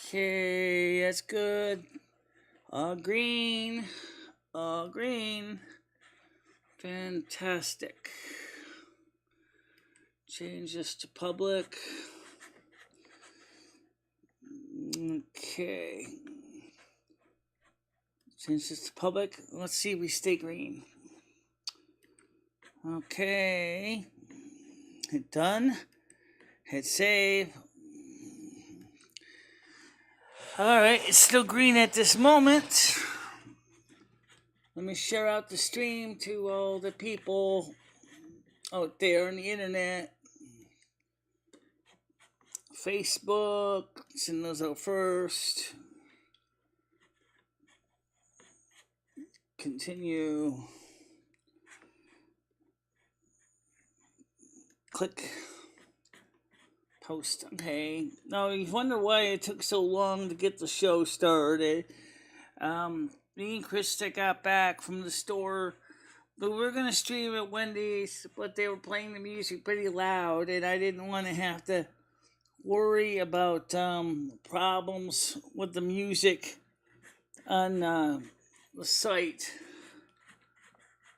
Okay, that's good. All green. All green. Fantastic. Change this to public. Okay. Change this to public. Let's see if we stay green. Okay. Hit done. Hit save. Alright, it's still green at this moment. Let me share out the stream to all the people out there on the internet. Facebook, send those out first. Continue. Click. Post. Okay. Now you wonder why it took so long to get the show started. Me and Krista got back from the store. But we were going to stream at Wendy's, but they were playing the music pretty loud, and I didn't want to have to worry about problems with the music on the site.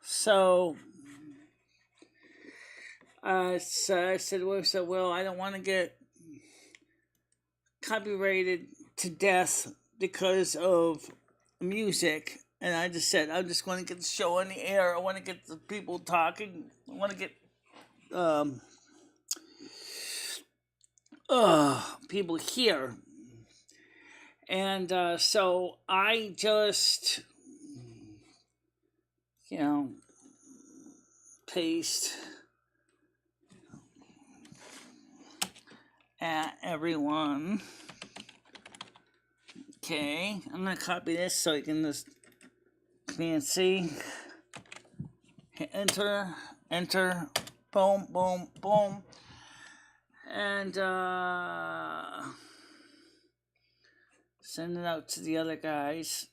So I said, well, I don't want to get copyrighted to death because of music. And I just said, I'm just going to get the show on the air. I want to get the people talking. I want to get people here. And so I just, paste at everyone. Okay, I'm going to copy this so you can just see. Hit enter, boom, boom, boom. And send it out to the other guys.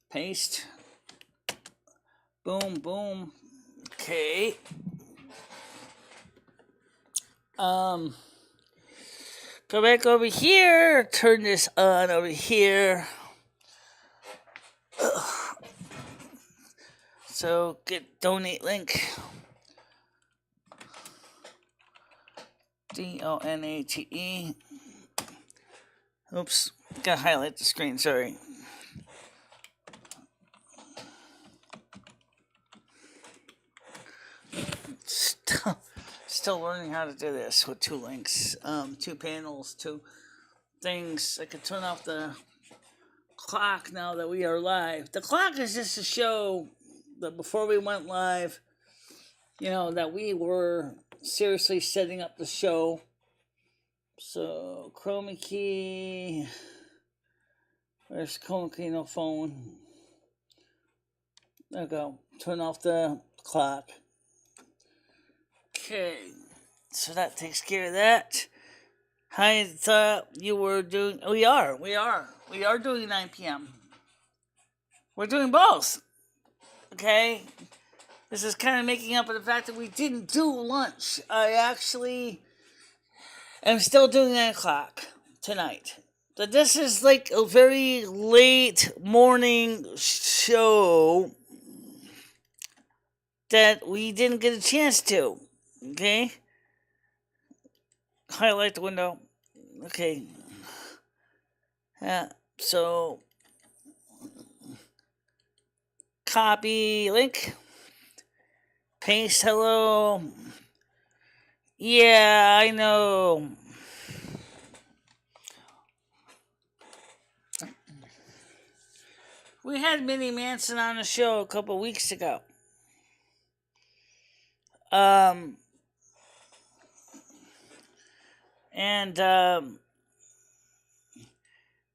Paste. Boom, boom. Okay. Go back over here. Turn this on over here. So get donate link. DONATE. Oops, gotta highlight the screen, sorry. Still learning how to do this with two links, two panels, two things. I can turn off the clock now that we are live. The clock is just to show that before we went live, that we were seriously setting up the show. So, chroma key. Where's chroma key? No phone. There we go. Turn off the clock. Okay. So that takes care of that. I thought you were doing... We are doing 9 p.m. We're doing both. Okay? This is kind of making up for the fact that we didn't do lunch. I actually am still doing 9 o'clock tonight. But this is like a very late morning show that we didn't get a chance to. Okay? Highlight the window. Okay. So, copy link. Paste hello. Yeah, I know. We had Minnie Manson on the show a couple weeks ago.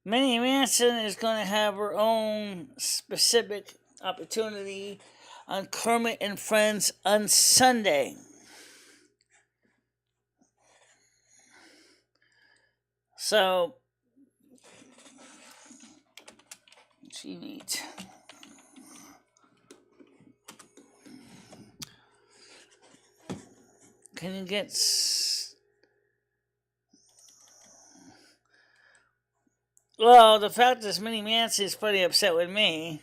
Minnie Manson is going to have her own specific opportunity on Kermit and Friends on Sunday. So, she needs. Can you get... Well, the fact is, Minnie Manson is pretty upset with me.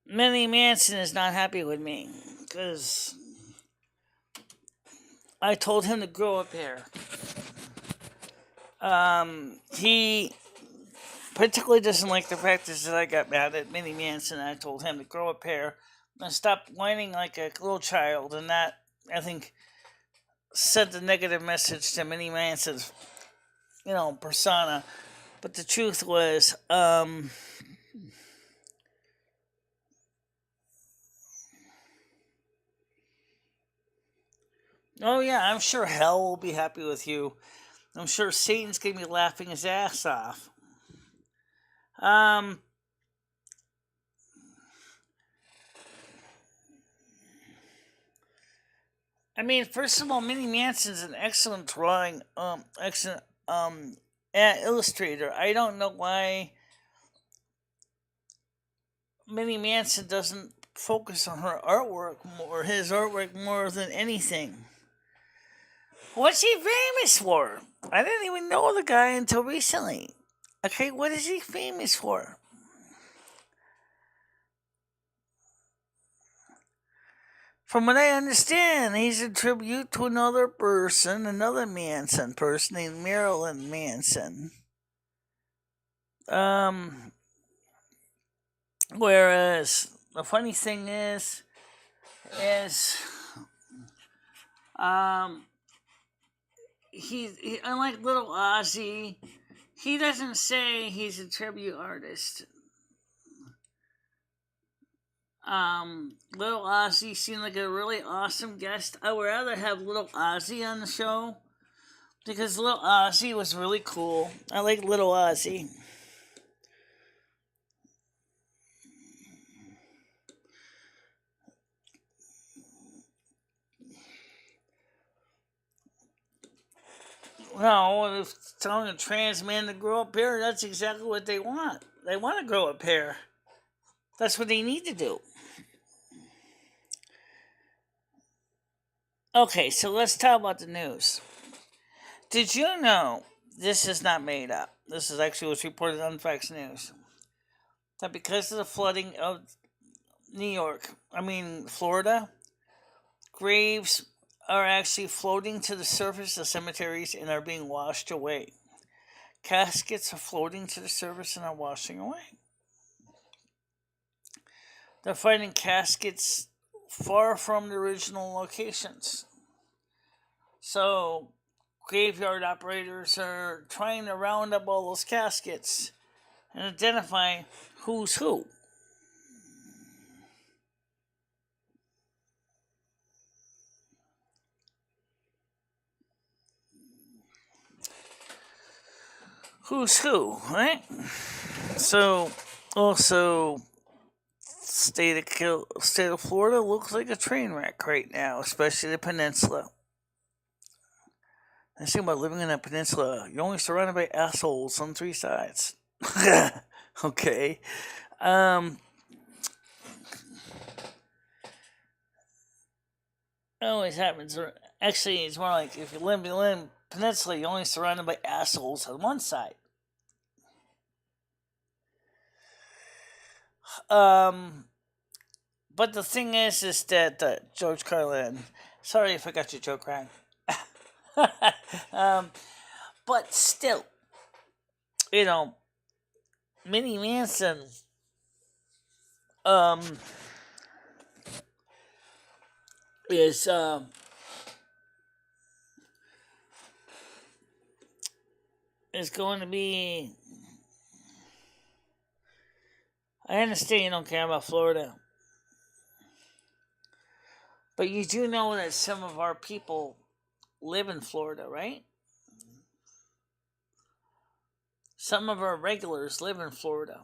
Minnie Manson is not happy with me because I told him to grow a pair. He particularly doesn't like the fact that I got mad at Minnie Manson. I told him to grow a pair and stop whining like a little child, and that, I think, sent a negative message to Minnie Manson's, persona. But the truth was, oh yeah, I'm sure hell will be happy with you. I'm sure Satan's gonna be laughing his ass off. Um, I mean, first of all, Minnie Manson's an excellent excellent illustrator. I don't know why Minnie Manson doesn't focus on her artwork or his artwork more than anything. What's he famous for? I didn't even know the guy until recently. Okay, what is he famous for? From what I understand, he's a tribute to another Manson person named Marilyn Manson. Whereas the funny thing is he unlike Little Ozzy, he doesn't say he's a tribute artist. Little Ozzy seemed like a really awesome guest. I would rather have Little Ozzy on the show because Little Ozzy was really cool. I like Little Ozzy. Well, if telling a trans man to grow a pair, that's exactly what they want. They want to grow a pair. That's what they need to do. Okay, so let's talk about the news. Did you know, this is not made up, this is actually what's reported on Fox News, that because of the flooding of Florida, graves are actually floating to the surface of cemeteries and are being washed away. Caskets are floating to the surface and are washing away. They're finding caskets far from the original locations. So, graveyard operators are trying to round up all those caskets and identify who's who. Who's who, right? So, also, state of Florida looks like a train wreck right now, especially the peninsula. The thing about living in a peninsula, you're only surrounded by assholes on three sides. Okay. It always happens. Actually, it's more like if you live in the peninsula, you're only surrounded by assholes on one side. But the thing is that George Carlin. Sorry if I got your joke wrong. But still, Minnie Manson, is going to be. I understand you don't care about Florida, but you do know that some of our people live in Florida, right? Some of our regulars live in Florida.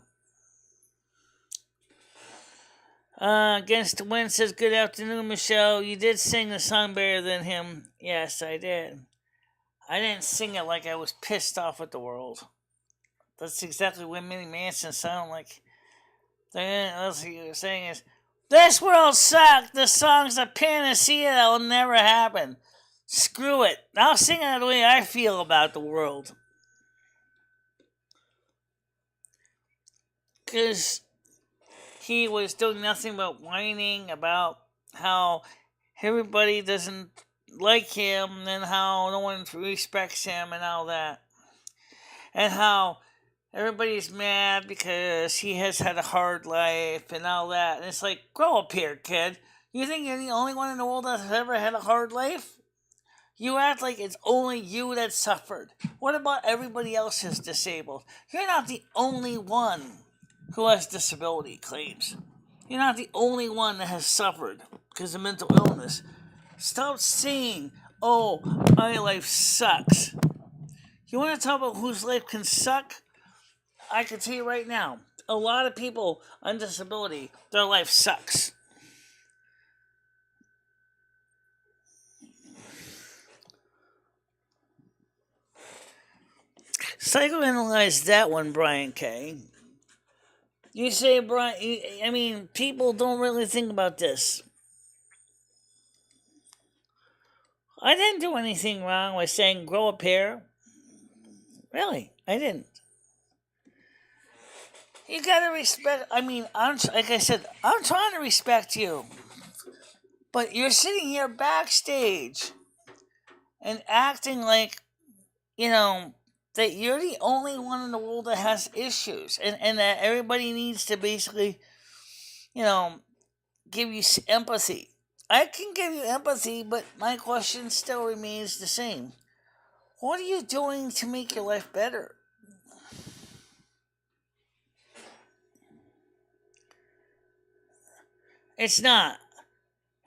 Against the Wind says, "Good afternoon, Michelle. You did sing the song better than him." Yes, I did. I didn't sing it like I was pissed off at the world. That's exactly what Minnie Manson sounded like. What he was saying is, "This world sucked. This song's a panacea that will never happen." Screw it. I'll sing it the way I feel about the world. Because he was doing nothing but whining about how everybody doesn't like him and how no one respects him and all that. And how everybody's mad because he has had a hard life and all that. And it's like, grow up here, kid. You think you're the only one in the world that's ever had a hard life? You act like it's only you that suffered. What about everybody else who's disabled? You're not the only one who has disability claims. You're not the only one that has suffered because of mental illness. Stop saying, oh, my life sucks. You want to talk about whose life can suck? I can tell you right now, a lot of people on disability, their life sucks. Psychoanalyze that one, Brian K. You say, Brian, people don't really think about this. I didn't do anything wrong with saying grow a pair. Really, I didn't. You gotta respect, like I said, I'm trying to respect you. But you're sitting here backstage and acting like, that you're the only one in the world that has issues, and that everybody needs to basically, give you empathy. I can give you empathy, but my question still remains the same. What are you doing to make your life better? It's not.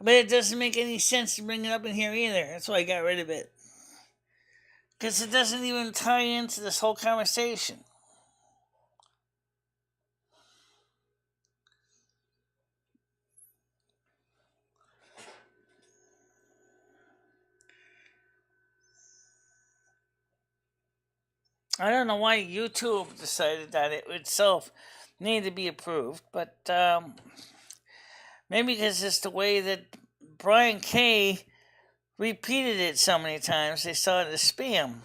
But it doesn't make any sense to bring it up in here either. That's why I got rid of it. Because it doesn't even tie into this whole conversation. I don't know why YouTube decided that it itself needed to be approved, but maybe because it's the way that Brian K. repeated it so many times, they saw it as spam.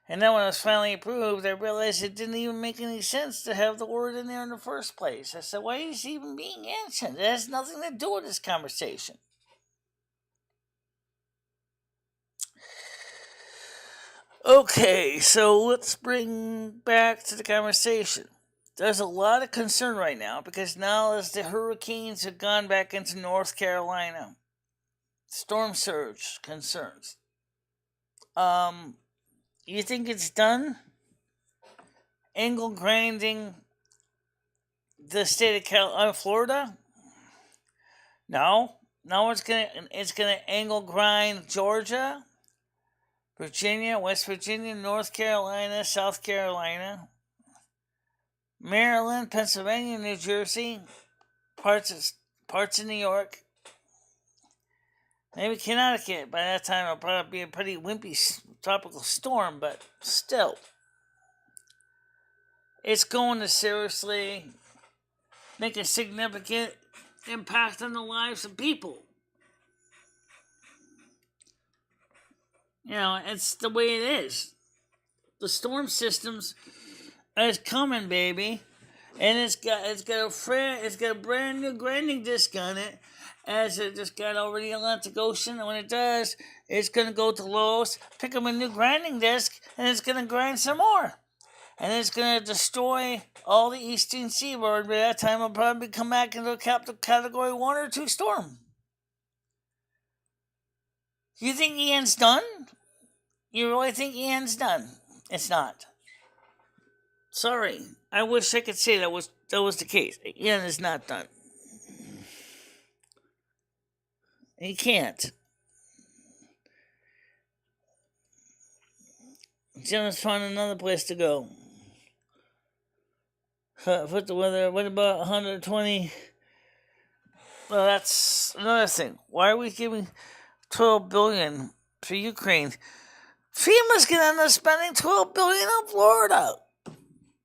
And then when it was finally approved, I realized it didn't even make any sense to have the word in there in the first place. I said, why is it even being mentioned? It has nothing to do with this conversation. Okay, so let's bring back to the conversation. There's a lot of concern right now because now as the hurricanes have gone back into North Carolina, storm surge concerns. You think it's done? Angle grinding the state of Florida? No. Now it's gonna angle grind Georgia, Virginia, West Virginia, North Carolina, South Carolina, Maryland, Pennsylvania, New Jersey, parts of New York, maybe Connecticut. By that time, it'll probably be a pretty wimpy tropical storm, but still, it's going to seriously make a significant impact on the lives of people. It's the way it is. The storm systems is coming, baby, and it's got a brand new grinding disc on it, as it just got over the Atlantic Ocean, and when it does, it's gonna go to Lowe's, pick up a new grinding disc, and it's gonna grind some more, and it's gonna destroy all the Eastern Seaboard. By that time, it'll probably come back into a Category 1 or 2 storm. You think Ian's done? You really think Ian's done? It's not. Sorry, I wish I could say that was the case. Ian is not done. He can't. Jim's found another place to go. Put the weather. What about 120? Well, that's another thing. Why are we giving $12 billion for Ukraine? FEMA's gonna end up spending $12 billion on Florida.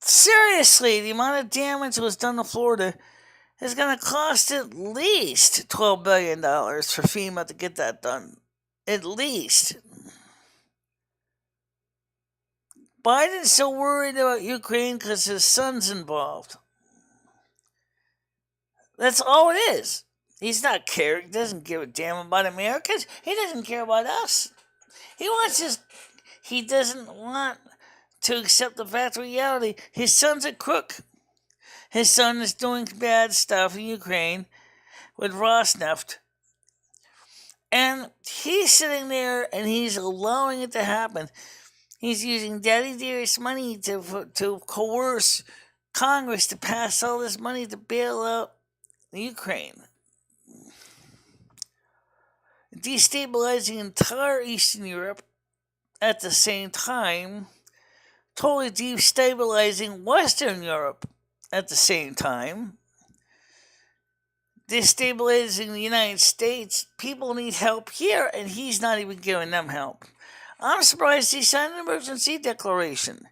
Seriously, the amount of damage that was done to Florida is going to cost at least $12 billion for FEMA to get that done. at least. Biden's so worried about Ukraine because his son's involved. That's all it is. He's not caring. He doesn't give a damn about Americans. He doesn't care about us. He doesn't want to accept the fact of reality. His son's a crook. His son is doing bad stuff in Ukraine with Rosneft. And he's sitting there and he's allowing it to happen. He's using Daddy Dearest money to coerce Congress to pass all this money to bail out Ukraine. Destabilizing entire Eastern Europe at the same time. Totally destabilizing Western Europe at the same time. Destabilizing the United States. People need help here, and he's not even giving them help. I'm surprised he signed an emergency declaration.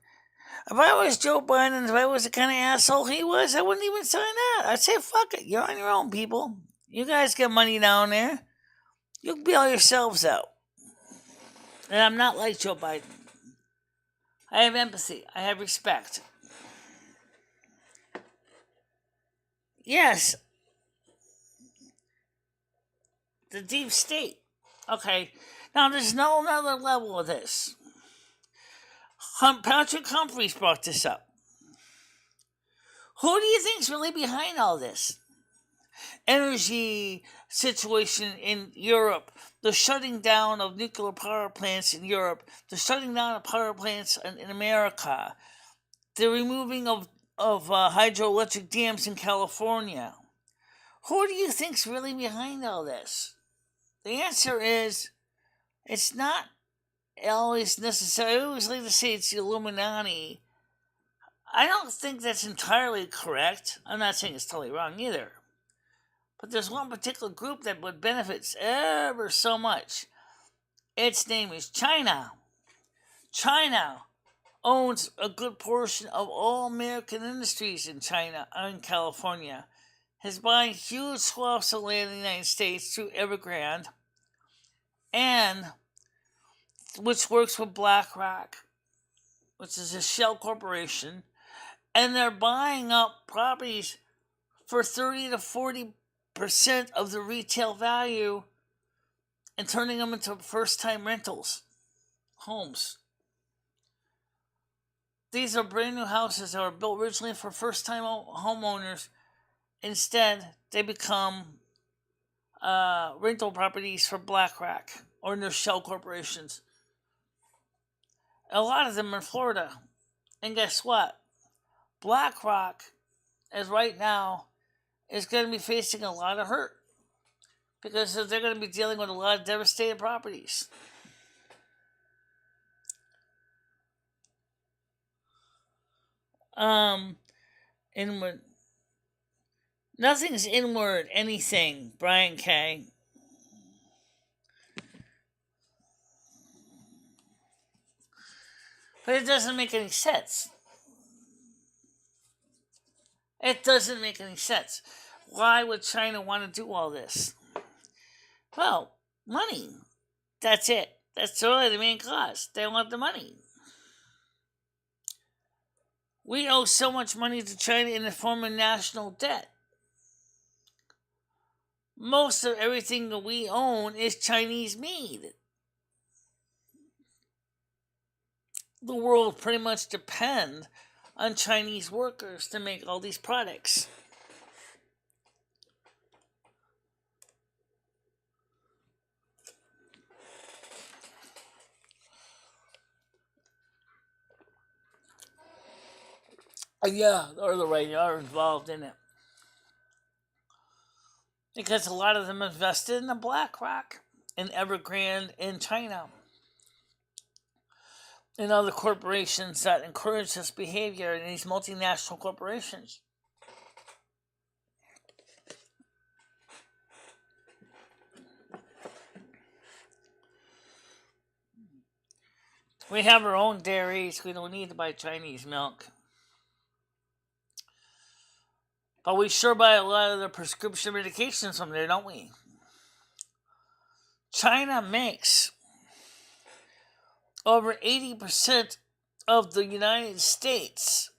If I was Joe Biden, if I was the kind of asshole he was, I wouldn't even sign that. I'd say, fuck it, you're on your own, people. You guys get money down there. You bail yourselves out. And I'm not like Joe Biden. I have empathy. I have respect. Yes. The deep state. Okay. Now, there's no another level of this. Patrick Humphreys brought this up. Who do you think's really behind all this? Energy situation in Europe, the shutting down of nuclear power plants in Europe, the shutting down of power plants in America, the removing of hydroelectric dams in California. Who do you think's really behind all this? The answer is, it's not always necessary. I always like to say it's the Illuminati. I don't think that's entirely correct. I'm not saying it's totally wrong either. But there's one particular group that would benefit ever so much. Its name is China. China owns a good portion of all American industries in China, in California. Is buying huge swaths of land in the United States through Evergrande, and which works with BlackRock, which is a shell corporation, and they're buying up properties for 30 to 40% of the retail value and turning them into first-time rentals, homes. These are brand new houses that were built originally for first-time homeowners. Instead, they become rental properties for BlackRock or their shell corporations. A lot of them in Florida. And guess what? BlackRock, as right now, is going to be facing a lot of hurt because they're going to be dealing with a lot of devastated properties. Inward. Nothing's inward anything, Brian K. But it doesn't make any sense. It doesn't make any sense. Why would China want to do all this? Well, money. That's it. That's really the main cause. They want the money. We owe so much money to China in the form of national debt. Most of everything that we own is Chinese made. The world pretty much depends on Chinese workers to make all these products. Yeah, or the right are involved in it. Because a lot of them invested in the BlackRock and Evergrande in China and other corporations that encourage this behavior in these multinational corporations. We have our own dairies. We don't need to buy Chinese milk. But we sure buy a lot of the prescription medications from there, don't we? China makes over 80% of the United States.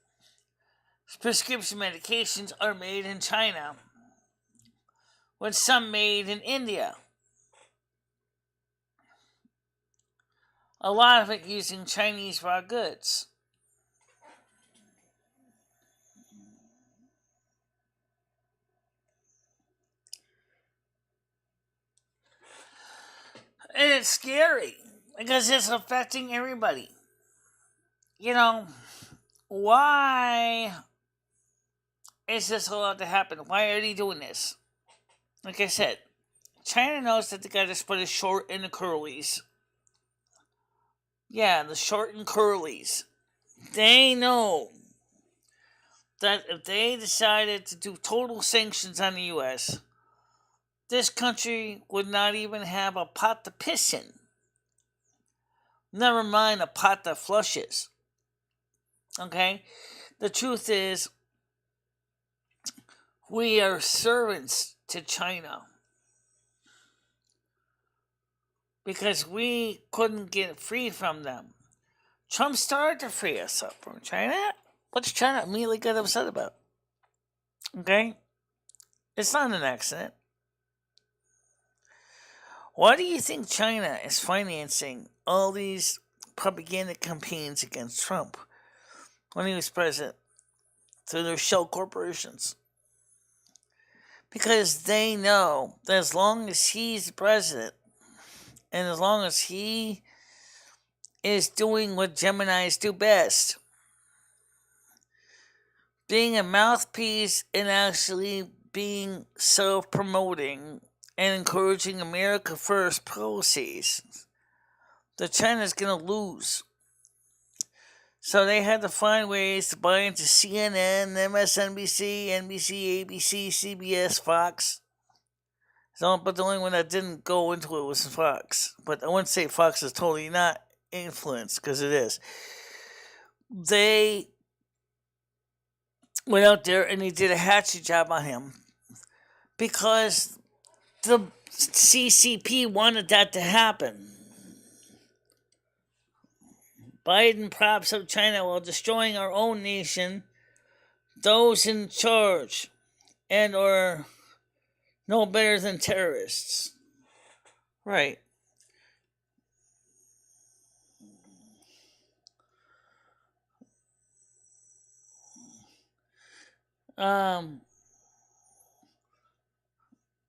Prescription medications are made in China, with some made in India. A lot of it using Chinese raw goods. And it's scary because it's affecting everybody. Why is this allowed to happen? Why are they doing this? Like I said, China knows that they got to put a short in the curlies. Yeah, the short and curlies. They know that if they decided to do total sanctions on the U.S., this country would not even have a pot to piss in. Never mind a pot that flushes. Okay? The truth is, we are servants to China. Because we couldn't get free from them. Trump started to free us up from China. What's China immediately get upset about? Okay? It's not an accident. Why do you think China is financing all these propaganda campaigns against Trump when he was president through their shell corporations? Because they know that as long as he's president and as long as he is doing what Geminis do best, being a mouthpiece and actually being self-promoting and encouraging America First policies, that China's going to lose. So they had to find ways to buy into CNN, MSNBC, NBC, ABC, CBS, Fox. But the only one that didn't go into it was Fox. But I wouldn't say Fox is totally not influenced, because it is. They went out there and they did a hatchet job on him because the CCP wanted that to happen. Biden props up China while destroying our own nation, those in charge, and are no better than terrorists. Right.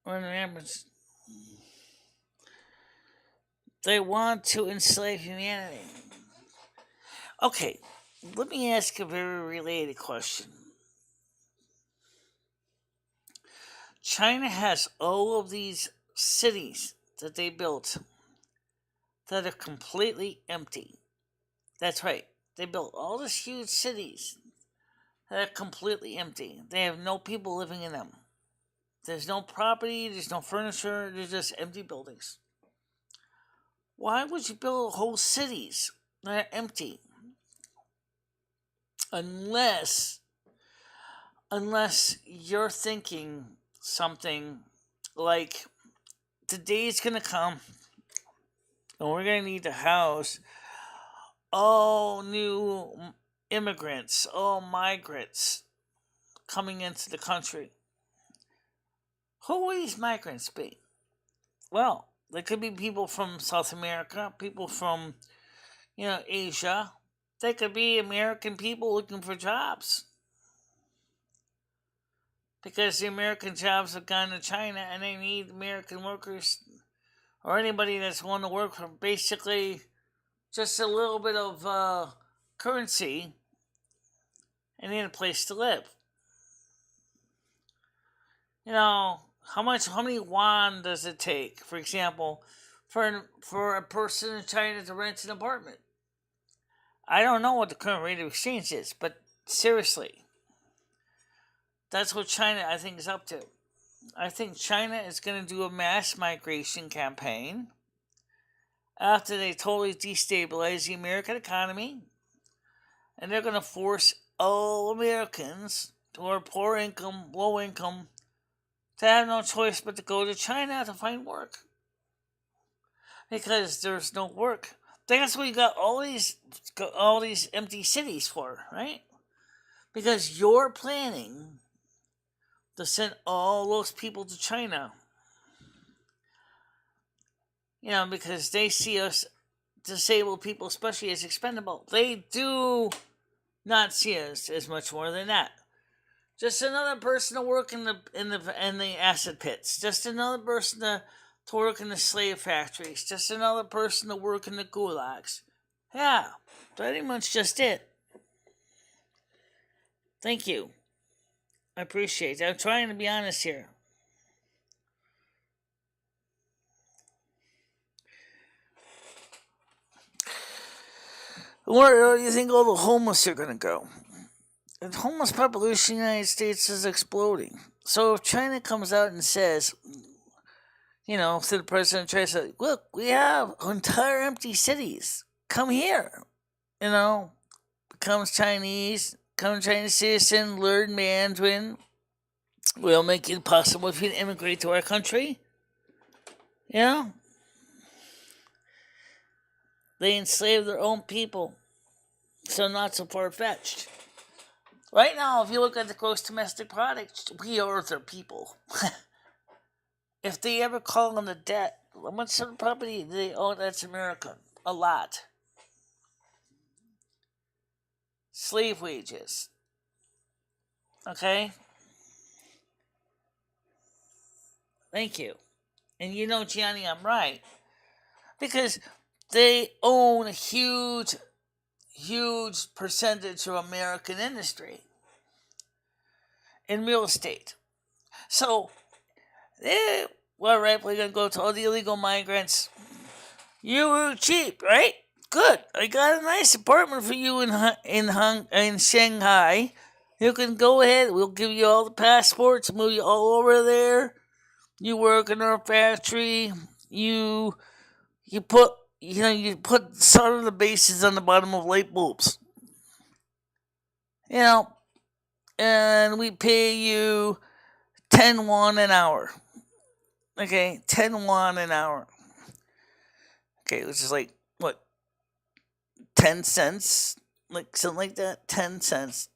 When it happens, they want to enslave humanity. Okay, let me ask a very related question. China has all of these cities that they built that are completely empty. That's right. They built all these huge cities that are completely empty. They have no people living in them. There's no property, there's no furniture, there's just empty buildings. Why would you build whole cities that are empty? Unless you're thinking something like, the day's gonna come and we're gonna need to house all new immigrants, all migrants coming into the country. Who will these migrants be? Well, there could be people from South America, people from, Asia. They could be American people looking for jobs. Because the American jobs have gone to China and they need American workers or anybody that's willing to work for basically just a little bit of currency and need a place to live. How many yuan does it take, for example, for a person in China to rent an apartment? I don't know what the current rate of exchange is, but seriously, that's what China, I think, is up to. I think China is going to do a mass migration campaign after they totally destabilize the American economy, and they're going to force all Americans who are poor income, low income, to have no choice but to go to China to find work. because there's no work. That's what you got all these empty cities for, right? Because you're planning to send all those people to China. Because they see us disabled people, especially as expendable. They do not see us as much more than that. Just another person to work in the acid pits. Just another person to work in the slave factories. Just another person to work in the gulags. Yeah, pretty much just it. Thank you. I appreciate it. I'm trying to be honest here. Where do you think all the homeless are going to go? The homeless population in the United States is exploding. So if China comes out and says, to the president tries to, look, we have entire empty cities. Come here. Becomes Chinese, become Chinese citizen, learn Mandarin. We'll make it possible for you to immigrate to our country. They enslave their own people. So not so far-fetched. Right now, if you look at the gross domestic product, we are their people. If they ever call on the debt, how much of the property do they own? That's America. A lot. Slave wages. Okay? Thank you. And Gianni, I'm right. Because they own a huge percentage of American industry in real estate. So, we're going to go to all the illegal migrants. You were cheap, right? Good. I got a nice apartment for you in Shanghai. You can go ahead. We'll give you all the passports, move you all over there. You work in our factory. You put some of the bases on the bottom of light bulbs. And we pay you 10 won an hour. Okay, 10 won an hour. Okay, which is like, what, 10 cents? Like, something like that? 10 cents.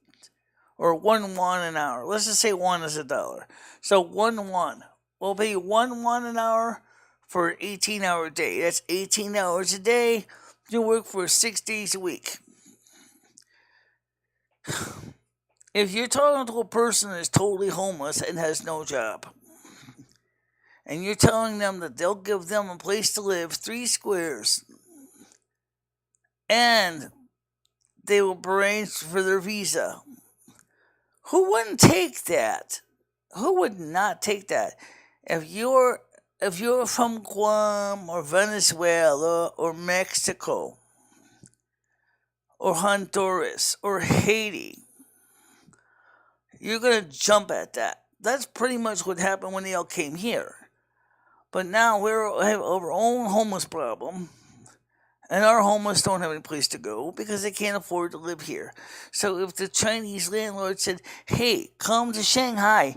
Or 1 won an hour. Let's just say 1 is $1. So 1 won. We'll pay you 1 won an hour for an 18-hour day. That's 18 hours a day. You work for 6 days a week. If you're talking to a person that's totally homeless and has no job, and you're telling them that they'll give them a place to live, 3 squares, and they will arrange for their visa, who wouldn't take that? Who would not take that? If you're from Guam or Venezuela or Mexico or Honduras or Haiti, you're going to jump at that. That's pretty much what happened when they all came here. But now we have our own homeless problem, and our homeless don't have any place to go because they can't afford to live here. So if the Chinese landlord said, hey, come to Shanghai,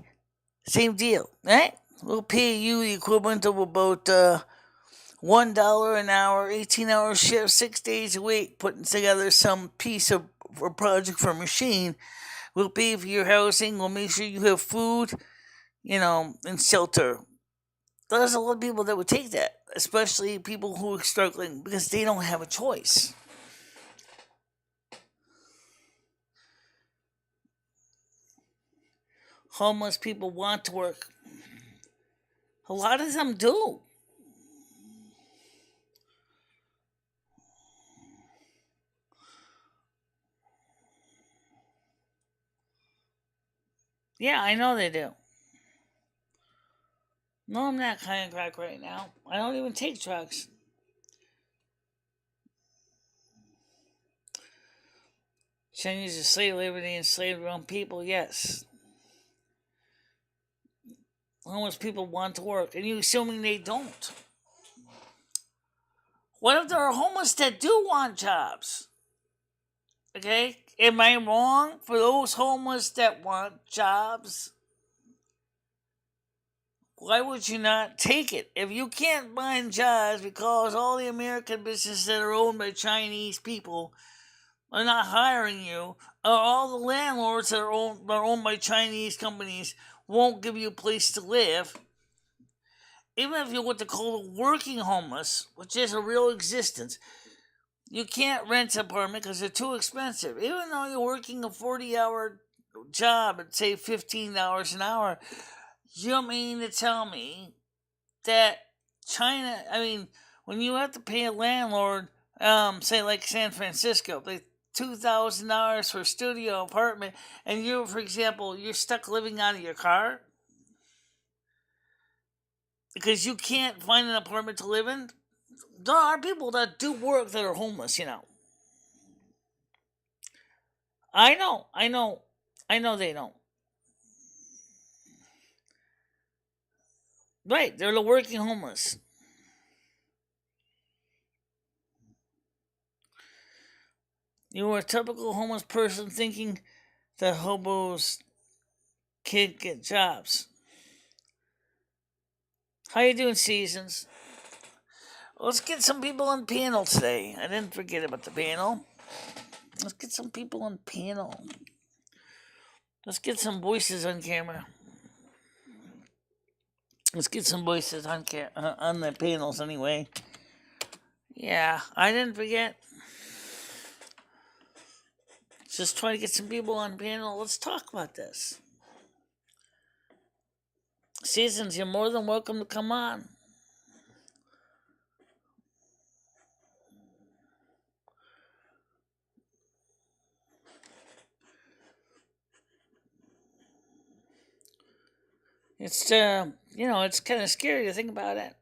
same deal, right? We'll pay you the equivalent of about $1 an hour, 18-hour shift, 6 days a week, putting together some piece of a project for a machine. We'll pay for your housing. We'll make sure you have food, and shelter. There's a lot of people that would take that, especially people who are struggling because they don't have a choice. Homeless people want to work. A lot of them do. Yeah, I know they do. No, I'm not kind of crack right now. I don't even take drugs. Chinese are slave labor, they enslave their own people, yes. Homeless people want to work, and you assuming they don't. What if there are homeless that do want jobs? Okay? Am I wrong for those homeless that want jobs? why would you not take it? If you can't find jobs because all the American businesses that are owned by Chinese people are not hiring you, or all the landlords that are owned by Chinese companies won't give you a place to live, even if you're what they call the working homeless, which is a real existence, you can't rent an apartment because they're too expensive. Even though you're working a 40-hour job at, say, $15 an hour, you mean to tell me that China, when you have to pay a landlord, say like San Francisco, like $2,000 for a studio apartment, and you, for example, you're stuck living out of your car because you can't find an apartment to live in. There are people that do work that are homeless, I know they don't. Right, they're the working homeless. You are a typical homeless person thinking that hobos can't get jobs. How you doing, Seasons? Let's get some people on panel today. I didn't forget about the panel. Let's get some people on panel. Let's get some voices on camera. Let's get some voices on the panels anyway. Yeah, I didn't forget. Just trying to get some people on panel. Let's talk about this. Seasons, you're more than welcome to come on. It's it's kind of scary to think about it.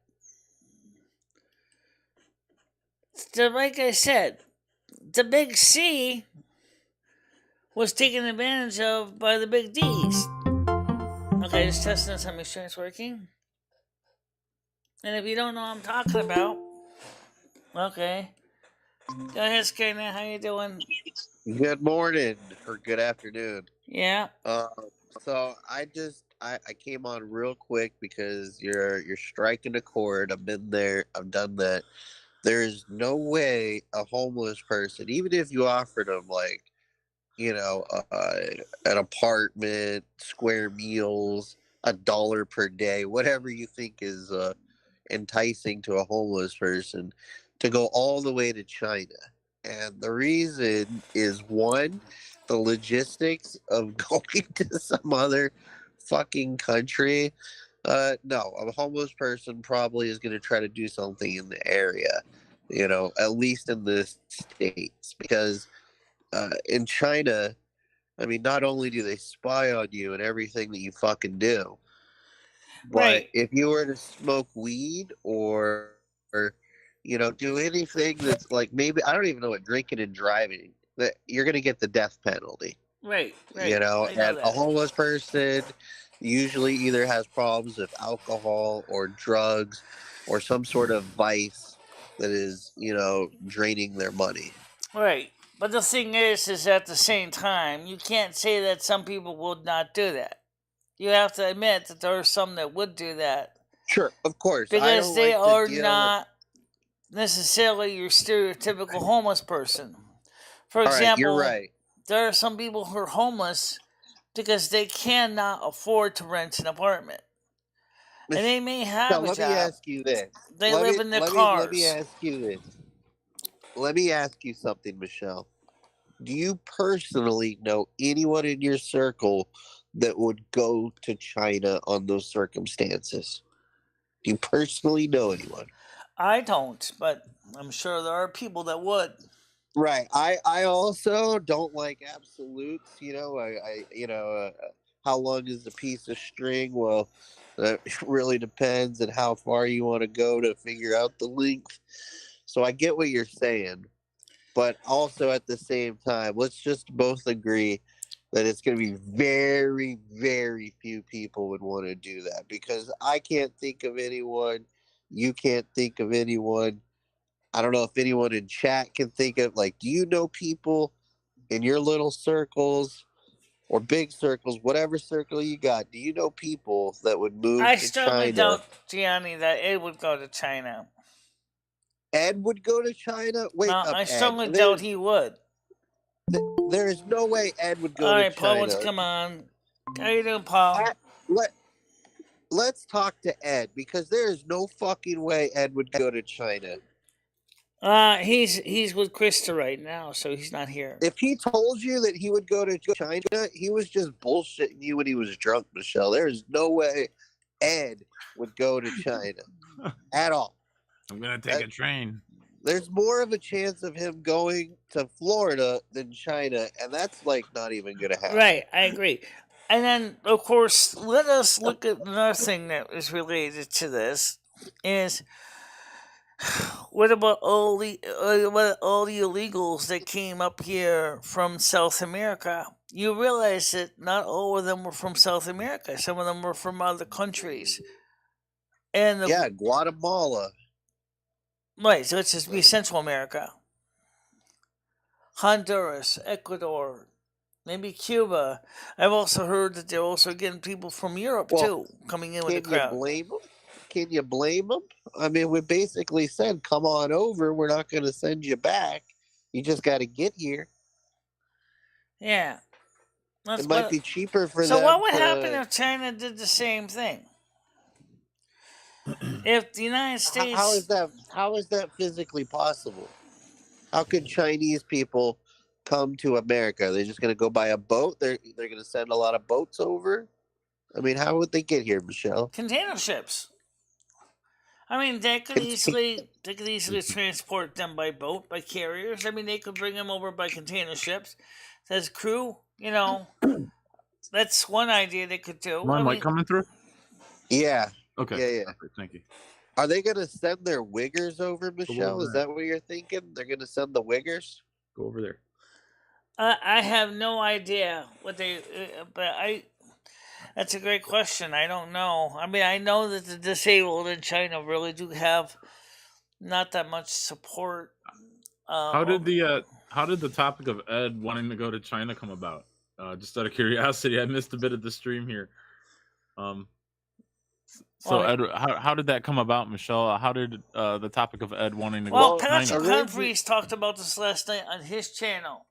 Like I said, the big C was taken advantage of by the big D's. Okay, just testing this on, make sure it's working. And if you don't know what I'm talking about, okay, go ahead, Skynet. How you doing? Good morning or good afternoon. Yeah. So I came on real quick because you're striking a chord. I've been there. I've done that. There is no way a homeless person, even if you offered them like an apartment, square meals, $1 per day, whatever you think is enticing to a homeless person, to go all the way to China. And the reason is one, the logistics of going to some other fucking country. No, a homeless person probably is going to try to do something in the area, at least in the States. Because in China, I mean, not only do they spy on you and everything that you fucking do, but Right. if you were to smoke weed or do anything that's like maybe I don't even know what drinking and driving, that you're gonna get the death penalty. Right. Right. I know And a that. homeless person usually either has problems with alcohol or drugs or some sort of vice that is draining their money. Right. But the thing is at the same time, you can't say that some people would not do that. You have to admit that there are some that would do that Sure, of course. I because don't they like to are deal with. not necessarily your stereotypical homeless person. For All right, you're example, right. there are some people who are homeless because they cannot afford to rent an apartment. And they may have Now a let me job. ask you this. They Let live me in their let me let me cars. ask you this. Let me ask you something, Michelle. Do you personally know anyone in your circle that would go to China on those circumstances? Do you personally know anyone? I don't, but I'm sure there are people that would. Right. I also don't like absolutes. How long is a piece of string? Well, that really depends on how far you want to go to figure out the length. So I get what you're saying, but also at the same time, let's just both agree that it's going to be very, very few people would want to do that because I can't think of anyone. You can't think of anyone. I don't know if anyone in chat can think of, like, do you know people in your little circles or big circles, whatever circle you got, do you know people that would move I to strongly China? doubt, Gianni, that Ed would go to China. Ed would go to China? Wake No, up, I Ed. strongly doubt he would. There is no way Ed would go All to right, Paul, what's China. come on? How you doing, Paul? Let, let's talk to Ed, because there is no fucking way Ed would go to China. He's with Krista right now, so he's not here. If he told you that he would go to China, he was just bullshitting you when he was drunk, Michelle. There is no way Ed would go to China at all. I'm gonna take a train. There's more of a chance of him going to Florida than China, and that's like not even gonna happen. Right, I agree. And then, of course, let us look at another thing that is related to this. Is what about all the illegals that came up here from South America? You realize that not all of them were from South America. Some of them were from other countries. And yeah, Guatemala. Right, so let's just be Central America. Honduras, Ecuador, maybe Cuba. I've also heard that they're also getting people from Europe too coming in with the crowd. Can you blame them? I mean, we basically said, come on over. We're not going to send you back. You just got to get here. Yeah. It might be cheaper for them. So what would happen if China did the same thing? If the United States... How is that physically possible? How could Chinese people come to America? They're just going to go buy a boat? They're going to send a lot of boats over? I mean, how would they get here, Michelle? Container ships. I mean, they could easily transport them by boat, by carriers. I mean, they could bring them over by container ships. As crew, that's one idea they could do. Coming through? Yeah. Okay. Yeah. Thank you. Are they going to send their wiggers over, Michelle? Is that what you're thinking? They're going to send the wiggers? Go over there. I have no idea what they... That's a great question. I don't know. I mean, I know that the disabled in China really do have not that much support. How did the topic of Ed wanting to go to China come about? Just out of curiosity, I missed a bit of the stream here. Ed, how did that come about, Michelle? How did the topic of Ed wanting to go to China? Patrick Humphreys talked about this last night on his channel.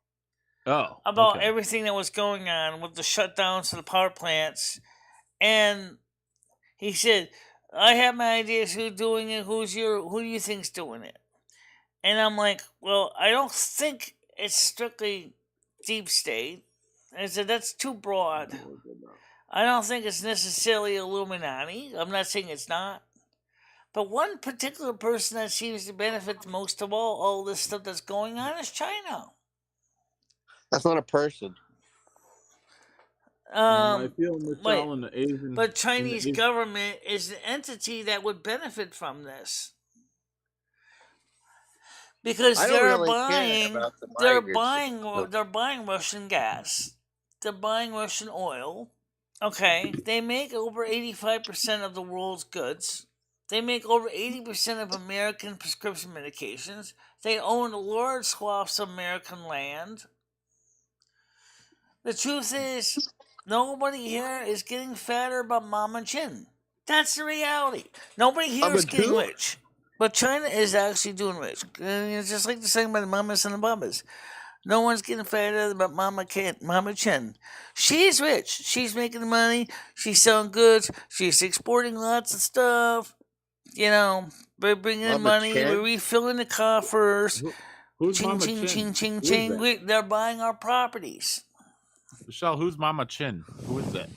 About everything that was going on with the shutdowns of the power plants. And he said, I have my ideas who's doing it, who do you think's doing it? And I'm like, well, I don't think it's strictly deep state. I said, that's too broad. I don't think it's necessarily Illuminati. I'm not saying it's not. But one particular person that seems to benefit most of all this stuff that's going on is China. That's not a person. I feel Michelle and the Asian... But Chinese government is the entity that would benefit from this. Because they're buying Russian gas. They're buying Russian oil. Okay, they make over 85% of the world's goods. They make over 80% of American prescription medications. They own large swaths of American land. The truth is, nobody here is getting fatter but Mama Chin. That's the reality. Nobody here is getting rich. But China is actually doing rich. It's just like the saying by the mamas and the babas. No one's getting fatter but Mama Chin. She's rich. She's making money. She's selling goods. She's exporting lots of stuff. We're bringing in money. We're refilling the coffers. Who's ching, Mama ching, Chin? ching, ching, ching. They're buying our properties. Michelle, who's Mama Chin? Who is that?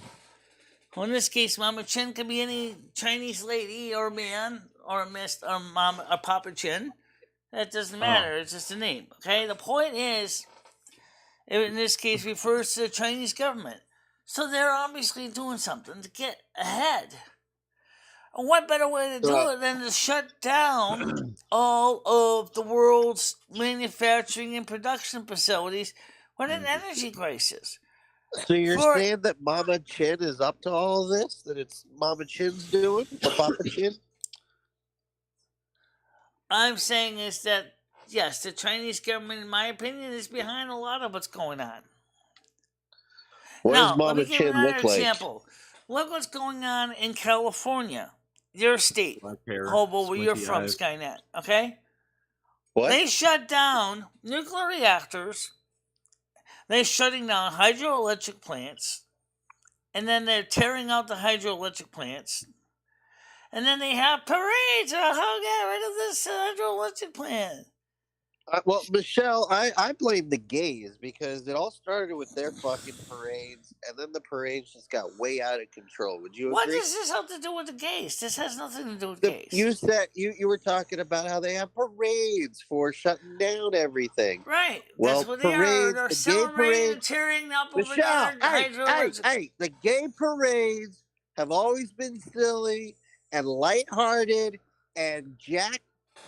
Well, in this case, Mama Chin can be any Chinese lady or man or Miss or Mama or Papa Chin. That doesn't matter. It's just a name. Okay. The point is, in this case, refers to the Chinese government. So they're obviously doing something to get ahead. And what better way to do it than to shut down all of the world's manufacturing and production facilities with an energy crisis? So you're saying that Mama Chin is up to all of this? That it's Mama Chin's doing? Or Papa Chin? I'm saying is that, yes, the Chinese government, in my opinion, is behind a lot of what's going on. What does Now, let me Mama give you Chin another look like? example. Look what's going on in California, your state, Black hair, Hobo, where you're squinty from, eyes. Skynet. Okay, What? they shut down nuclear reactors. They're shutting down hydroelectric plants, and then they're tearing out the hydroelectric plants, and then they have parades. Oh, get rid of this hydroelectric plant. Well, Michelle, I blame the gays because it all started with their fucking parades, and then the parades just got way out of control. Would you What agree? does this have to do with the gays? This has nothing to do with The, gays. you said you were talking about how they have parades for shutting down everything. Right. Well, That's what they are. parades, They're the gay celebrating and parades. tearing up over Michelle, there hey, hydroelectric. the gay parades have always been silly and lighthearted and jacked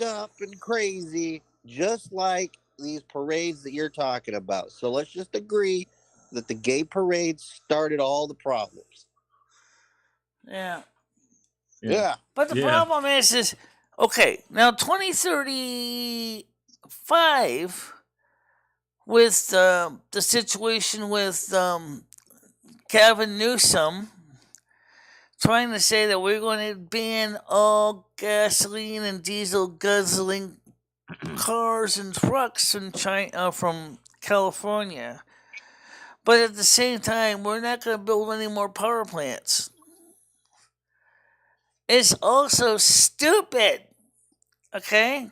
up and crazy, just like these parades that you're talking about. So let's just agree that the gay parades started all the problems. Yeah. Yeah. But the Yeah. problem is okay, now 2035 with the situation with Gavin Newsom trying to say that we're going to ban all gasoline and diesel guzzling cars and trucks in China, from California. But at the same time, we're not going to build any more power plants. It's also stupid, okay?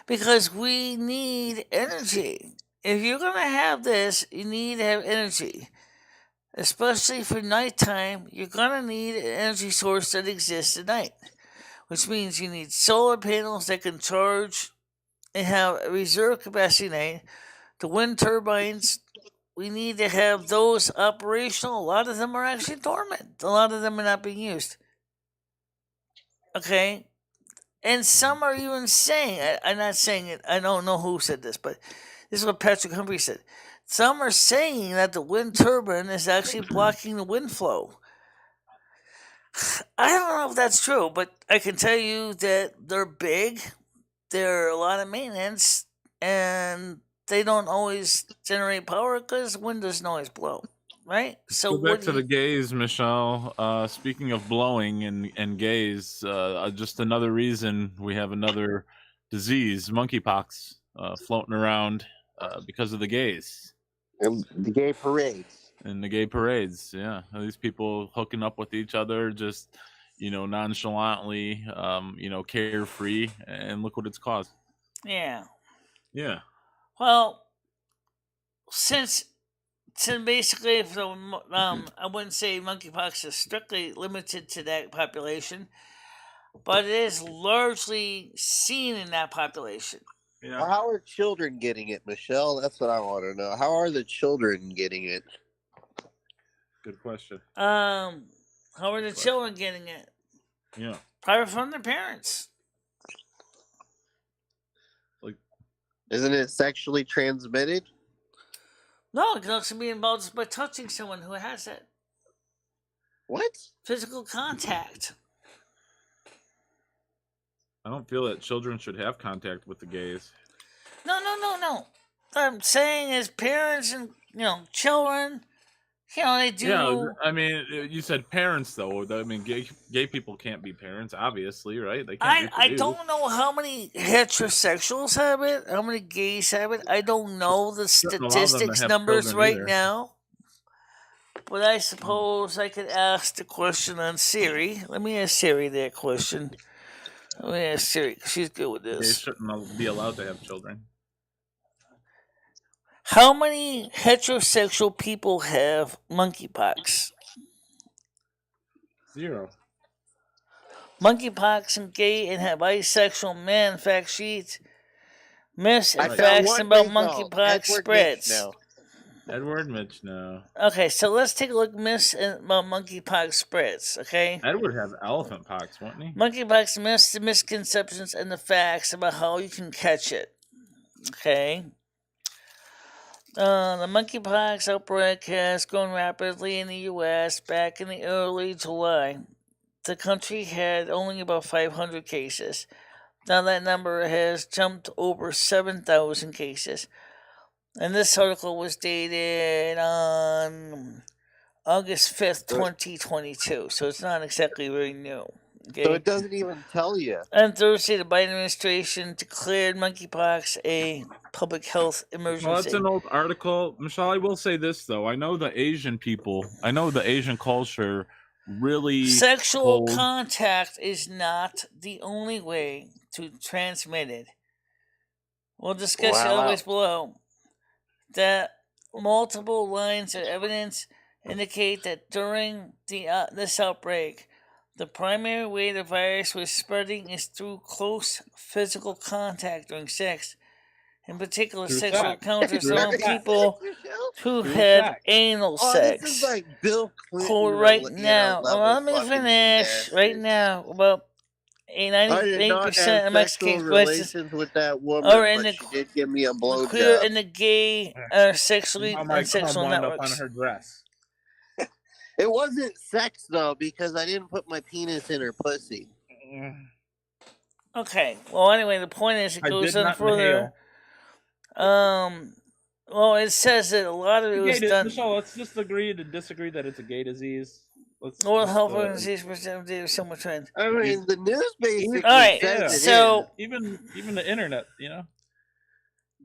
Because we need energy. If you're going to have this, you need to have energy. Especially for nighttime, you're going to need an energy source that exists at night, which means you need solar panels that can charge and have a reserve capacity at night. The wind turbines, we need to have those operational. A lot of them are actually dormant. A lot of them are not being used. Okay? And some are even saying, I'm not saying it, I don't know who said this, but this is what Patrick Humphrey said. Some are saying that the wind turbine is actually blocking the wind flow. I don't know if that's true, but I can tell you that they're big, they're a lot of maintenance, and they don't always generate power because wind doesn't always blow, right? So Go back what to do the you, gays, Michelle. Speaking of blowing and gays, just another reason we have another disease, monkeypox, floating around because of the gays And the gay parades. and the gay parades. Yeah, these people hooking up with each other, just nonchalantly, carefree, and look what it's caused. yeah. Yeah. Well, since basically, I wouldn't say monkeypox is strictly limited to that population, but it is largely seen in that population. Yeah. Well, how are children getting it, Michelle? That's what I want to know. How are the children getting it? Good question. How are the children getting it? Yeah. Probably from their parents. Isn't it sexually transmitted? No, it can also be involved just by touching someone who has it. What? Physical contact. I don't feel that children should have contact with the gays. No. What I'm saying is parents and, children, they do. Yeah, I mean, you said parents though. I mean, gay people can't be parents, obviously, right? They can't. I don't know how many heterosexuals have it, how many gays have it. I don't know the Shouldn't allow them to statistics have numbers children right either. now. But I suppose I could ask the question on Siri. Let me ask Siri that question. Let me ask Siri. She's good with They this. shouldn't be allowed to have children. How many heterosexual people have monkeypox? 0. Monkeypox and gay and bisexual men fact sheet. Myths and I found facts one about result. monkeypox Edward spreads. Mitch now. Edward Mitch, no. Okay, so let's take a look myths about monkeypox spreads, okay? Ed would have elephant pox, wouldn't he? Monkeypox myths, the misconceptions, and the facts about how you can catch it. Okay? The monkeypox outbreak has grown rapidly in the U.S. Back in the early July, the country had only about 500 cases. Now that number has jumped over 7,000 cases. And this article was dated on August 5th, 2022. So it's not exactly very new. Okay. So it doesn't even tell you. On Thursday, the Biden administration declared monkeypox a public health emergency. Well, that's an old article. Michelle, I will say this, though. I know the Asian culture really Sexual contact is not the only way to transmit it. We'll discuss the other ways below. That multiple lines of evidence indicate that during this outbreak, the primary way the virus was spreading is through close physical contact during sex. In particular, sexual encounters among people who had anal sex. This is like Bill Clinton. Cool, right now. Let me finish. Right now, about 98% of Mexican relations with that woman, but she did give me a blowjob. Queer and the gay are sexually unsexual networks. On her dress. It wasn't sex though, because I didn't put my penis in her pussy. Okay. Well, anyway, the point is, it goes on further. Well, it says that a lot of it was done. Michelle, let's just agree to disagree that it's a gay disease. World Health Organization for similar trends. I mean, the news basically says so even the internet, you know.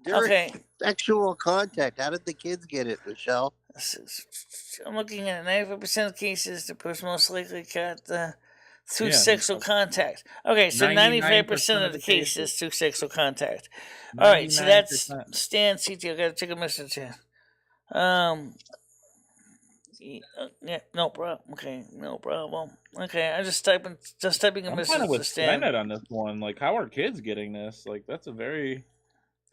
Okay. Sexual contact. How did the kids get it, Michelle? I'm looking at 95% of cases, the person most likely got through sexual contact. Okay, so 95% of the cases through sexual contact. All right, so that's Stan CT. I gotta check a message here. Yeah, no problem. Okay, no problem. Okay, I'm just typing a message to Stan. I'm on this one. Like, how are kids getting this? Like, that's a very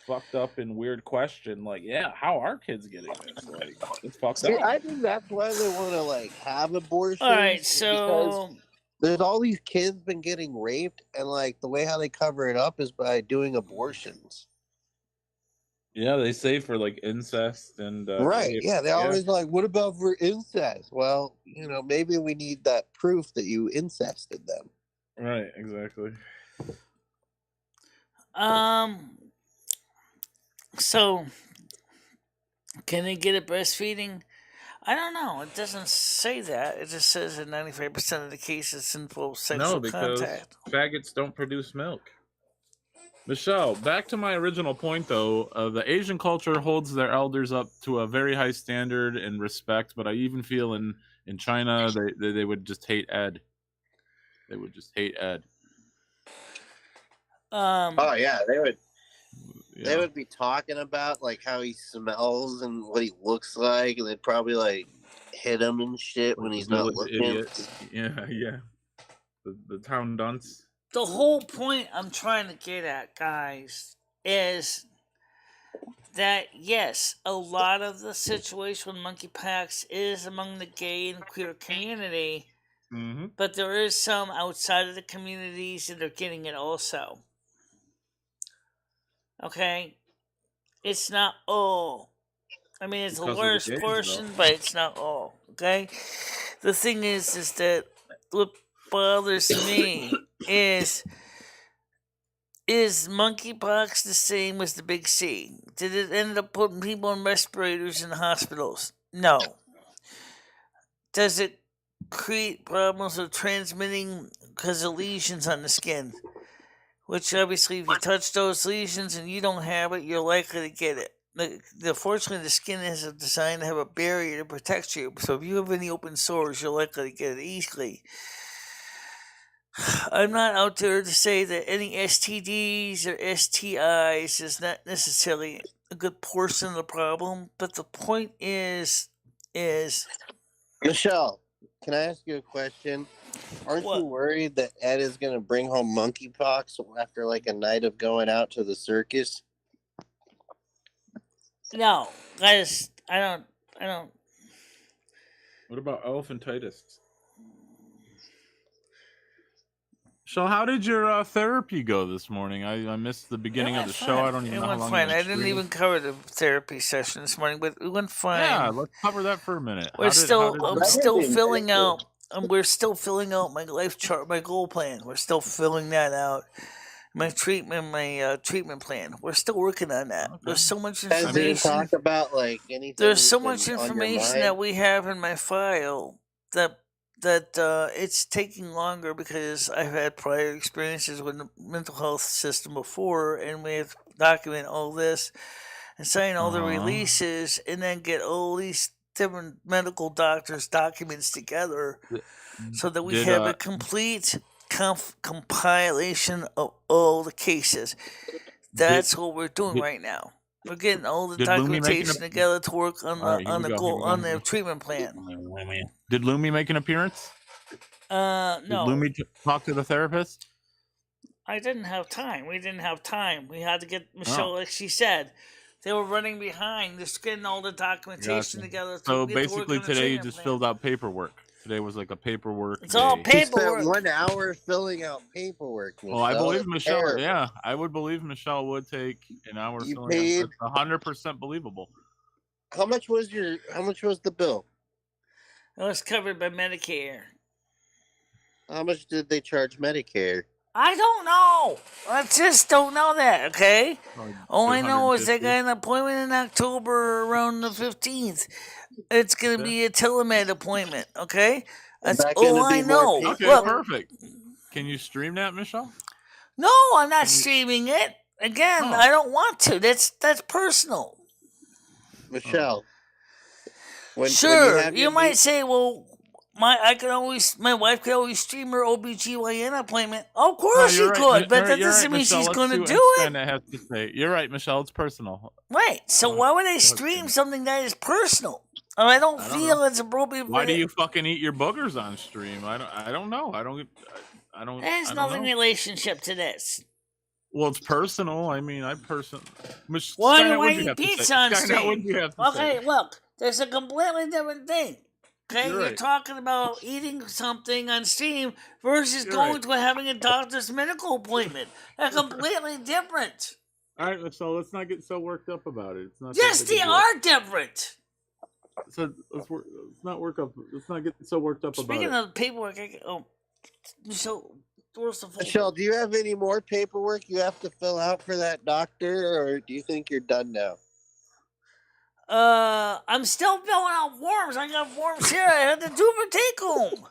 fucked up and weird question. Like, yeah, how are kids getting this? Like, it's fucked up. I think that's why they want to like have abortions. All right, so there's all these kids been getting raped, and like the way how they cover it up is by doing abortions. Yeah, they say for like incest and right. Yeah, they're always like, "What about for incest?" Well, you know, maybe we need that proof that you incested them. Right. Exactly. So, can they get it breastfeeding? I don't know. It doesn't say that. It just says in 95% of the cases involve sexual contact. Faggots don't produce milk. Michelle, back to my original point, though. The Asian culture holds their elders up to a very high standard and respect, but I even feel in China they would just hate Ed. They would just hate Ed. Oh yeah, they would. Yeah. They would be talking about like how he smells and what he looks like, and they'd probably like hit him and shit when he's not looking. Idiot. Yeah. The town dunce. The whole point I'm trying to get at, guys, is that yes, a lot of the situation with monkeypox is among the gay and queer community, but there is some outside of the communities that are getting it also. Okay? It's not all. I mean, it's the worst portion, but it's not all. Okay? The thing is that what bothers me is monkeypox the same as the big C? Did it end up putting people in respirators in hospitals? No. Does it create problems of transmitting because of lesions on the skin? Which obviously, if you touch those lesions and you don't have it, you're likely to get it. Fortunately, the skin is designed to have a barrier to protect you. So if you have any open sores, you're likely to get it easily. I'm not out there to say that any STDs or STIs is not necessarily a good portion of the problem, but the point is Michelle, can I ask you a question? Aren't you worried that Ed is going to bring home monkeypox after like a night of going out to the circus? No, I don't. What about elephantitis? So how did your therapy go this morning? I missed the beginning of the show. I don't even know how long. Fine. I didn't even cover the therapy session this morning, but it went fine. Yeah, let's cover that for a minute. I'm still filling out. We're still filling out my life chart, my goal plan. We're still filling that out. my treatment plan. We're still working on that. Okay. There's so much Guys didn't information. talk about like anything. There's so that's much been on your information mind? that we have in my file that it's taking longer because I've had prior experiences with the mental health system before, and we have to document all this and sign all the releases, and then get all these different medical doctors' documents together so that we Did, have a complete compilation of all the cases. That's what we're doing right now. We're getting all the Did Lumi make documentation together to work on All right, here we go, here we go. on the treatment plan. Did Lumi make an appearance? Did No, Lumi talk to the therapist? I didn't have time. We didn't have time. We had to get Michelle, like she said. They were running behind, just getting all the documentation together. So get to work basically, on the today you treatment just plan. filled out paperwork. Today was like a paperwork. It's all day. He spent paperwork. 1 hour filling out paperwork. Well, I Michelle. believe That's Michelle. terrible. Yeah, I would believe Michelle would take an hour You filling paid- out. That's 100% believable. How much was the bill? It was covered by Medicare. How much did they charge Medicare? I don't know. I just don't know that, okay? All I know is they got an appointment in October around the 15th. It's going to be a telemed appointment, okay? That's that all gonna I be more know. paperwork? Okay, Look, perfect. Can you stream that, Michelle? no, I'm not streaming it. Again, Oh. I don't want to. That's personal. Michelle. When Sure, have you your might say, well, my wife could always stream her OBGYN appointment. Of course she could, but that doesn't mean she's going to do it. Has to say. You're right, Michelle. It's personal. Right. So why would I stream something that is personal? Or I don't feel it's appropriate. Why do you fucking eat your boogers on stream? I don't know. I don't. There's nothing relationship to this. Well, it's personal. I mean, Why do I eat pizza on stream? Okay, look, there's a completely different thing. Okay, You're you're right. talking about eating something on stream versus going to having a doctor's medical appointment. They're completely different. All right, so let's not get so worked up about it. It's not. Yes, they are different. So let's not get so worked up Speaking about of paperwork, so where's the folder? Michelle, do you have any more paperwork you have to fill out for that doctor, or do you think you're done now? I'm still filling out forms. I got forms here. I had to do for take home.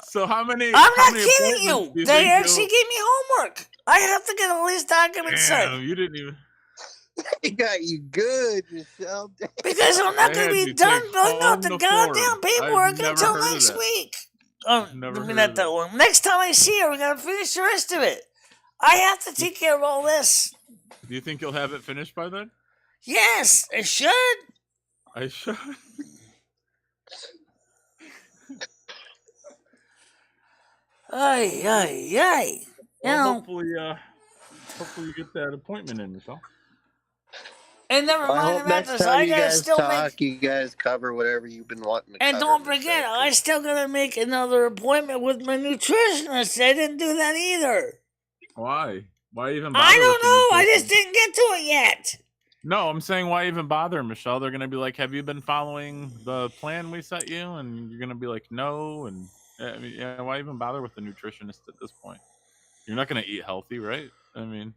So how many? I'm not kidding you. They actually gave me homework. I have to get all these documents signed. You didn't even. They got you good, Michelle. Because I'm not going to be done filling out the goddamn paperwork I've until never heard of next that. week. Oh, Never I mean, heard not of that one. Next time I see her, we got to finish the rest of it. I have to take care of all this. Do you think you'll have it finished by then? Yes, I should. I should. Ay, ay, ay. Well, hopefully you get that appointment in, Michelle. And never I mind hope about next this. time I you gotta guys still talk, make. you guys cover whatever you've been wanting to And cover. don't forget, I still gotta make another appointment with my nutritionist. I didn't do that either. Why? Why even bother? I don't with the know. I nutrition? just didn't get to it yet. No, I'm saying why even bother, Michelle? They're gonna be like, "Have you been following the plan we set you?" And you're gonna be like, "No." And I mean, yeah, why even bother with the nutritionist at this point? You're not gonna eat healthy, right? I mean,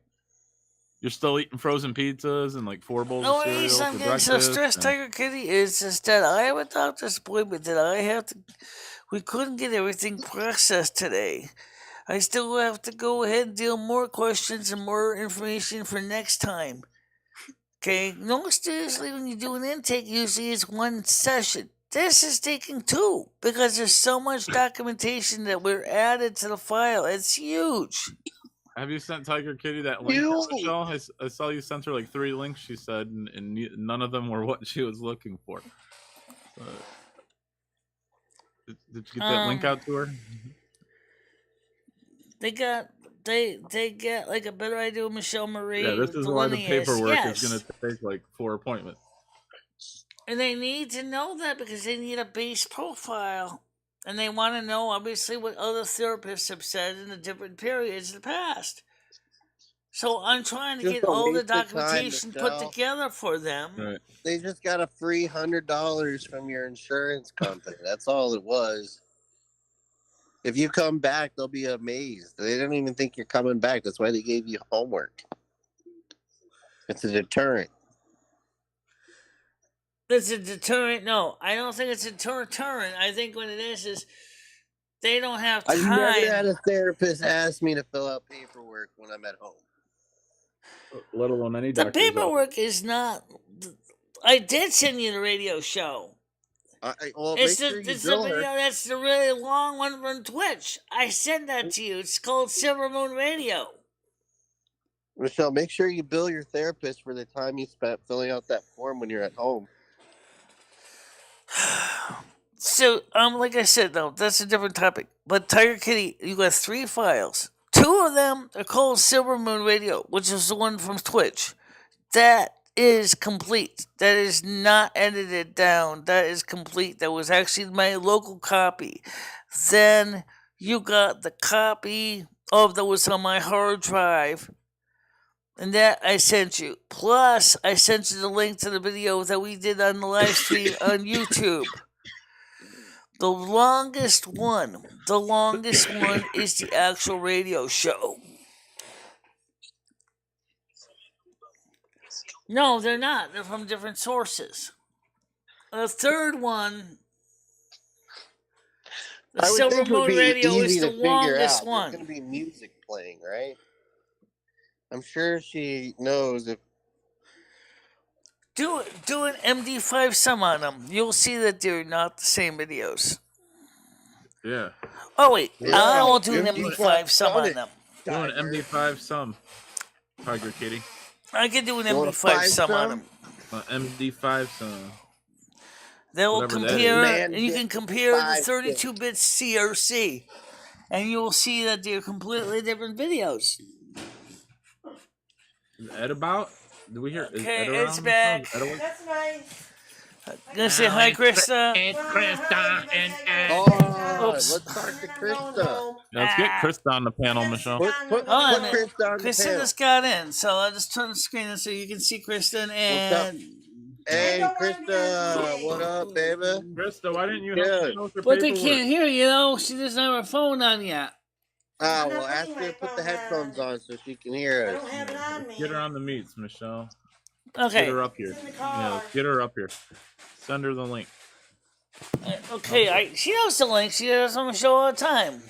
you're still eating frozen pizzas and like 4 bowls The of cereal reason for I'm getting breakfast. so stressed, and- Tiger Kitty, is just that I have a doctor's appointment that I have to. We couldn't get everything processed today. I still have to go ahead and deal more questions and more information for next time. Okay? No, seriously, when you do an intake, usually it's one session. This is taking 2 because there's so much documentation that we're added to the file. It's huge. Have you sent Tiger Kitty that link, Michelle? I saw you sent her like 3 links. She said, and none of them were what she was looking for. Did you get that link out to her? They get like a better idea of Michelle Marie. Yeah, this is why the paperwork Yes. is going to take like 4 appointments. And they need to know that because they need a base profile. And they want to know, obviously, what other therapists have said in the different periods in the past. So I'm trying to Just get a all the waste of time, documentation put Michelle. together for them. Right. They just got a free $100 from your insurance company. That's all it was. If you come back, they'll be amazed. They don't even think you're coming back. That's why they gave you homework. It's a deterrent. It's a deterrent. No, I don't think it's a deterrent. I think what it is they don't have I've never time. had a therapist ask me to fill out paperwork when I'm at home. Let alone any The doctor's office. paperwork is not. I did send you the radio show. Well, It's make the, sure you it's the bill video her. that's the really long one from Twitch. I sent that to you. It's called Silvermoon Radio. Michelle, make sure you bill your therapist for the time you spent filling out that form when you're at home. So, like I said, though, that's a different topic. But Tiger Kitty, you got 3 files. 2 of them are called Silvermoon Radio, which is the one from Twitch. That is complete. That is not edited down. That is complete. That was actually my local copy. Then you got the copy of that was on my hard drive. And that I sent you. Plus, I sent you the link to the video that we did on the live stream on YouTube. The longest one is the actual radio show. No, they're not. They're from different sources. The third one, the I would think it would Silvermoon be Radio, is easy the to figure longest out. one. There's going to be music playing, right? I'm sure she knows if. Do an MD5 sum on them. You'll see that they're not the same videos. Yeah. Oh wait, Yeah, I will do an MD5 MD5 sum done on it. them. Do an MD5 sum. Tiger Kitty. I can do an You want a MD5 5 sum on sum? them. MD5 sum. They will Whatever that compare, is. and you can compare the 5 32-bit CRC, and you will see that they're completely different videos. Is Ed about? Do we hear? Okay, is Ed around? Ed's back. Is Ed awake? That's nice. Gonna say hi, Krista. It's Krista and Ed. Oh, Oops. let's talk to Krista. Let's get Krista on the panel, Michelle. Put Hold on a minute. Krista on the Krista panel. just got in, so I'll just turn the screen in so you can see Kristen and. Hey, Krista, what up, baby? Krista, why didn't you Good. help me with your But they paperwork? can't hear you, though. She doesn't have her phone on yet. Ah, well, ask her to put the headphones on so she can hear I us. don't have it on me. Get her on the meets, Michelle. Okay. Get her up here. It's in the Yeah, car. get her up here. Send her the link. Okay, she knows the link. She does on the show all the time.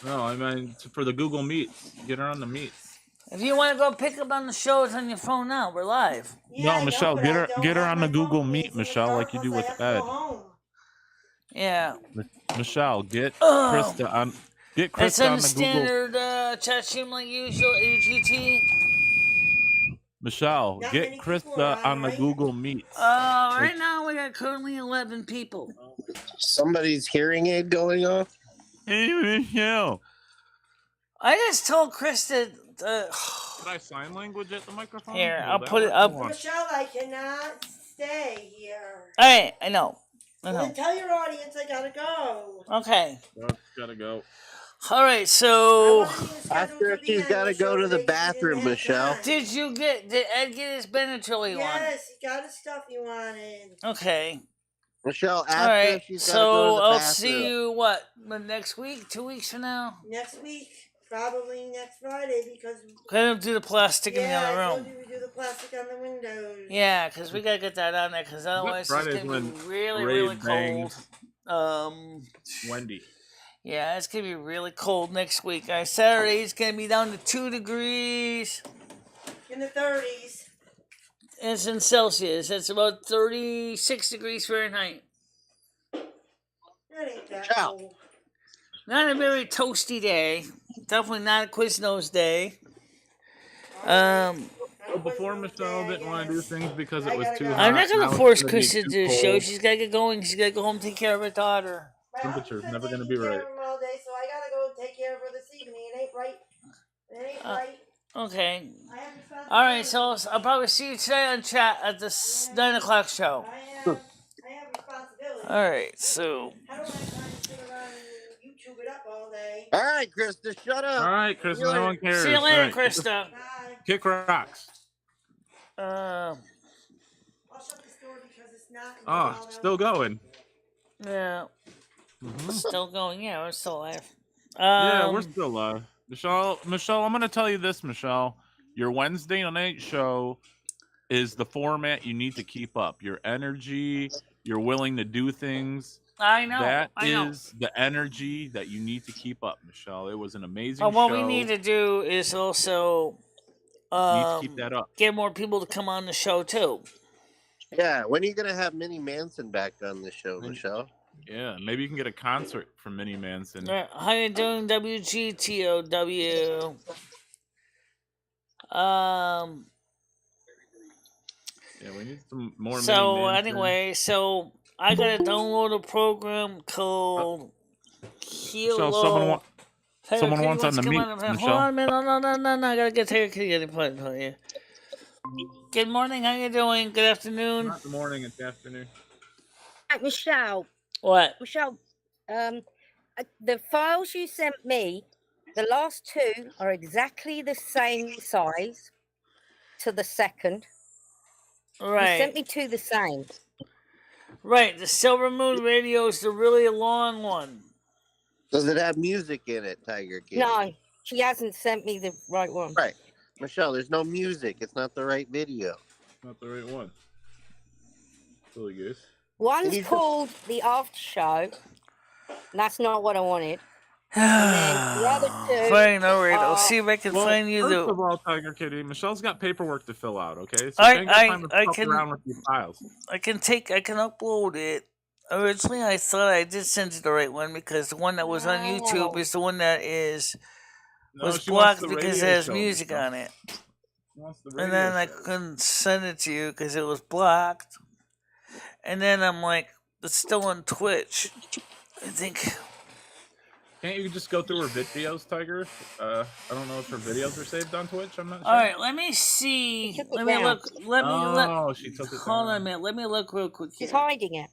No, I mean for the Google Meets. Get her on the Meets. If you want to go pick up on the show, it's on your phone now. We're live. Yeah, I know, Michelle, but get I her- don't get her have on the my Google phone. Meet, It's in the Michelle, car like you do plus with I have to Ed. go home. Yeah. Michelle, get Oh. Krista on. Get It's Krista on on the the Google. standard chat stream like usual, AGT. Michelle, Not get many people are Krista on, on the right? Google Meets. Right now we got currently 11 people. Somebody's hearing aid going off? Hey, Michelle. I just told Krista. Could I sign language at the microphone? Here, Will I'll that put it work? up. Hold on. Michelle, I cannot stay here. Alright, I know. Well, then tell your audience I gotta go. Okay. Gotta go. Alright, I so. wasn't even scheduled After to be she's on got to the go show to the today 'cause she didn't bathroom, have Michelle. time. Did Ed get his Benadryl he wanted? Yes, he got his stuff he wanted. Okay. Michelle, after Alright, she's got to so go to the I'll bathroom. see you, what, next week? 2 weeks from now? Next week, probably next Friday, because Gonna do the plastic in the I other told room. you we do the plastic on the windows. Yeah, because we gotta get that on there, because otherwise it's Friday's gonna be when really, Ray really cold. bangs Wendy. Yeah, it's gonna be really cold next week. Saturday it's gonna be down to 2 degrees. In the 30s. It's in Celsius. It's about 36 degrees Fahrenheit. That ain't that Ciao. cold. Not a very toasty day. Definitely not a Quiznos day. Um, Well, before Michelle didn't want to do things because it was too hot. I'm not now gonna it's force gonna be Krista to too do the show. cold. She's gotta get going. She's gotta go home and take care of her daughter. My Temperature's husband's never been gonna be taking care right. of him all day, so I gotta go take care of her this evening. It ain't right. It ain't right. Okay. I have responsibility. All right. So I'll probably see you today on chat at the 9 o'clock show. I have responsibility. All right. So. I don't have time to sit around and YouTube it up all day. All right, Krista, shut up. All right, Krista, no one cares. See you later, All right, Krista. Bye. Kick rocks. I'll shut the store because it's not. Oh, still going. Yeah. Mhm. Still going. Yeah, we're still alive. Yeah, we're still live. Michelle, I'm going to tell you this, Michelle. Your Wednesday night show is the format you need to keep up. Your energy, you're willing to do things. I know. That I know. is the energy that you need to keep up, Michelle. It was an amazing But what show. we need to do is also You need to keep that up. get more people to come on the show too. Yeah, when are you gonna have Minnie Manson back on the show, Michelle? Yeah, maybe you can get a concert from Minnie Manson. How you doing, WGTOW? Yeah, we need some more. So Minnie Manson. anyway, so I gotta download a program called Michelle, someone wants on the meet. Michelle. Hold on a minute. No. I gotta get Tiger Kitty to put you. Good morning. How you doing? Good afternoon. Not the morning. It's the afternoon. Michelle. What? Michelle, the files you sent me, the last two are exactly the same size to the second. Right. You sent me two the same. Right. The Silvermoon radio is the really long one. Does it have music in it, Tiger Kitty? No, she hasn't sent me the right one. Right. Michelle, there's no music. It's not the right video. Not the right one. Silly goose. One's called The After Show. And that's not what I wanted. And then the other two. Fine, all right. I'll see if I can find you first the. of all, Tiger Kitty, Michelle's got paperwork to fill out. Okay, so I can around with these files. I can upload it. Originally, I thought I did send you the right one because the one that was on YouTube is the one that was blocked because it has music on it. And then I couldn't send it to you because it was blocked. And then I'm like, it's still on Twitch. I think. Can't you just go through her videos, Tiger? I don't know if her videos are saved on Twitch. I'm not sure. All right, let me see. Let me look. She took it. Hold on a minute. Let me look real quick. She's hiding it.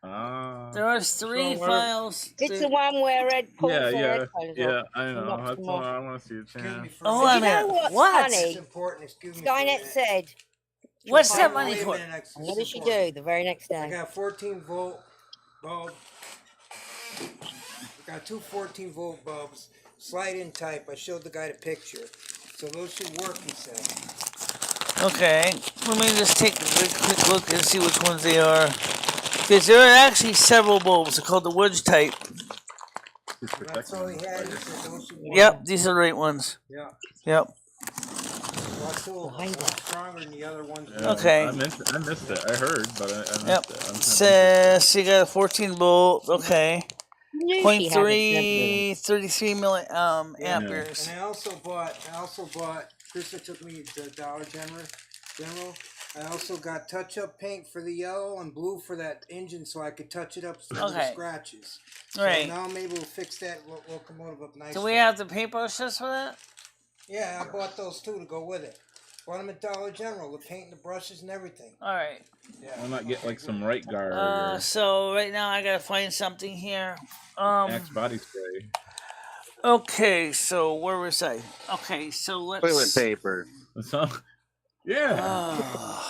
There are three files. It's the one where Ed pulls Yeah, I I know. That's why I want to see the channel. Oh, I know what? What's funny? It's important. Excuse me. Skynet said. What's that money for? What did she do the very next day? I got 14-volt bulb. I got two 14-volt bulbs. Slide-in type. I showed the guy the picture. So those should work, he said. Okay. Let me just take a quick look and see which ones they are. Because there are actually several bulbs. They're called the wedge type. That's all he had. He said those should work. Yep, these are the right ones. Yeah. Yep. One's stronger than the other ones. Yeah, Okay. I missed it. I heard, but I missed Yep. it. So you got a 14 volt. Okay. Knew she hadn't 0.3, 33 amperes. And I also bought. Krista took me to Dollar General. I also got touch-up paint for the yellow and blue for that engine, so I could touch it up so the scratches. So Right. now I'm able to fix that locomotive up nice. Do we have the paintbrushes for that? Yeah, I bought those too to go with it. Bought them at Dollar General, the paint, the brushes, and everything. All right. Yeah. Why not get like some right guard So right now I gotta find something here. Axe body spray? Okay, so where was I? Okay, so let's. Toilet paper. So, yeah.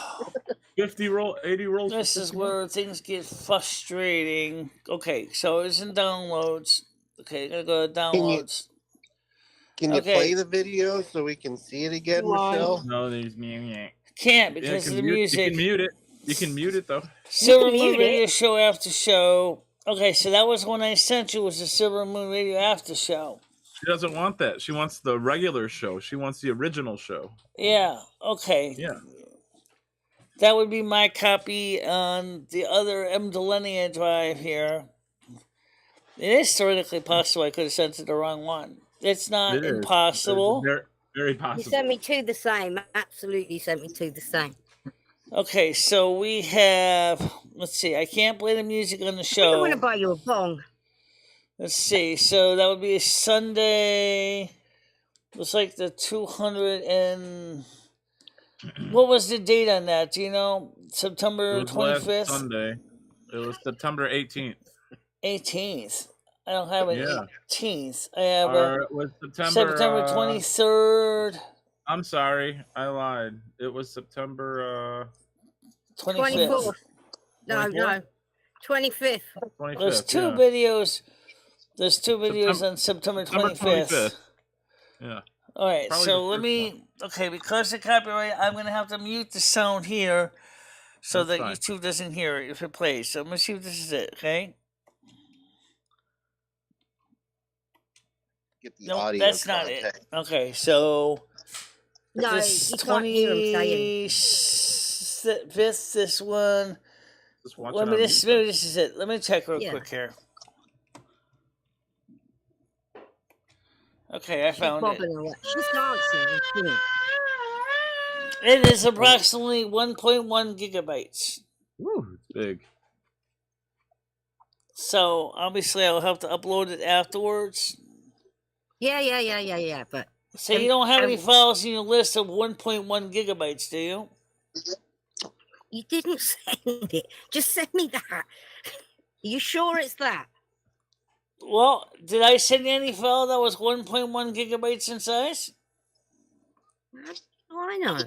80 rolls. This is where things get frustrating. Okay, so it's in downloads. Okay, gotta go to downloads. Can you play the video so we can see it again, Michelle? No, there's music. Can't because of the music. You can mute it. You can mute it though. Silvermoon Radio Show After Show. Okay, so that was one I sent you. Was the Silvermoon Radio After Show. She doesn't want that. She wants the regular show. She wants the original show. Yeah. Okay. Yeah. That would be my copy on the other MicheleMarieDalene drive here. It is theoretically possible I could have sent it the wrong one. It's not impossible. It's very possible. You sent me two the same. Absolutely sent me two the same. Okay, so we have. Let's see. I can't play the music on the show. I want to buy you a bong. Let's see. So that would be a Sunday. Looks like the 200 and. What was the date on that? Do you know? September 25th? Sunday. It was September 18th. 18th. I don't have an 18th. I have it was September 23rd. I'm sorry. I lied. It was September 25th. 24th. No. 25th. There's two videos. There's 2 videos on September 25th. Yeah. All right, Probably so the let first me. Okay, because of copyright, I'm gonna have to mute the sound here, so That's that fine. YouTube doesn't hear it if it plays. So I'm gonna see if this is it. Okay. Get the Nope, audio that's not it. content. Okay, so No, this you can't hear him saying. 25th, this one. Just watch Let it me on this. mute, Maybe this is it. Let me check real Yeah. quick here. Okay, I She's found it. bobbing away. She's dancing and singing. It is approximately 1.1 gigabytes. Woo, it's big. So obviously, I'll have to upload it afterwards. Yeah. But So you don't have any files in your list of 1.1 gigabytes, do you? you didn't send it. Just send me that. Are you sure it's that? Well, did I send you any file that was 1.1 gigabytes in size? I know.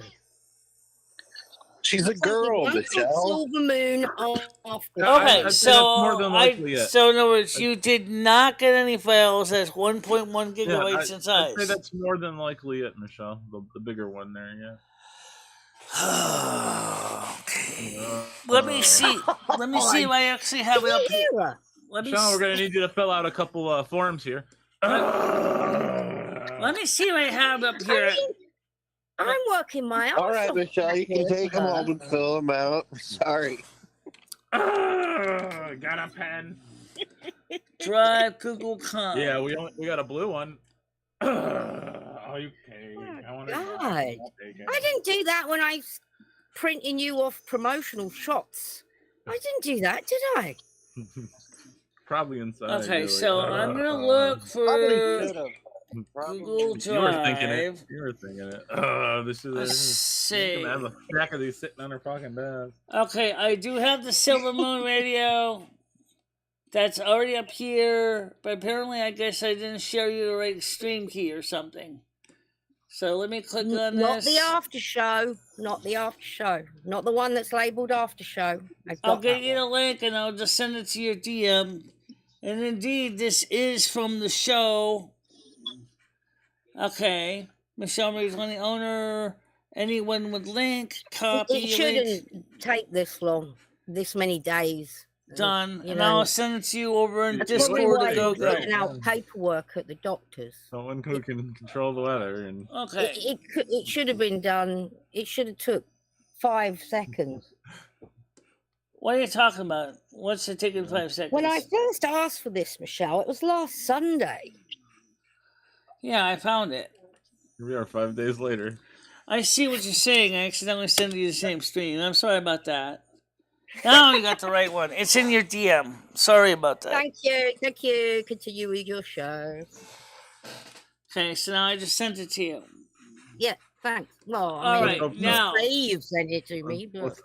She's a girl, One Michelle. Silvermoon off. Okay, I'd say so that's more than likely it. so in other words, you did not get any files that's 1.1 gigabytes in I'd size. say that's more than likely it, Michelle. The bigger one there, yeah. Okay. Let me see. Let me see if I actually have it up here. Let me Michelle, we're gonna need you to fill out a couple forms here. Let me see if I have it up here. I'm working my ass All right, off Michelle, you can here take for them her. home and fill them out. Sorry. Got a pen. Drive Google Con. Yeah, we got a blue one. Okay. God. I didn't do that when I was printing you off promotional shots. I didn't do that, did I? Probably inside. Okay, so I'm gonna look for Google You were thinking Drive. it. You were thinking it. This is. Let's You're see. gonna have a stack of these sitting on her fucking desk. Okay, I do have the Silvermoon radio. That's already up here, but apparently I guess I didn't share you the right stream key or something. So let me click on Not this. the after show. Not the after show. Not the one that's labeled after show. I'll get you the link and I'll just send it to your DM. And indeed, this is from the show. Okay. MicheleMarieDalene, owner. Anyone with link, copy. It shouldn't take this long, this many days. Done. And I'll send it to you over in Discord to go. Putting out paperwork at the doctor's. Someone who can control the weather and. Okay. It should have been done. It should have took 5 seconds. What are you talking about? What's it taking 5 seconds? When I first asked for this, Michelle, it was last Sunday. Yeah, I found it. Here we are 5 days later. I see what you're saying. I accidentally sent you the same stream. I'm sorry about that. Now you got the right one. It's in your DM. Sorry about that. Thank you. Continue with your show. Okay, so now I just sent it to you. Yeah, thanks. Well, All right, now you've sent it to me, but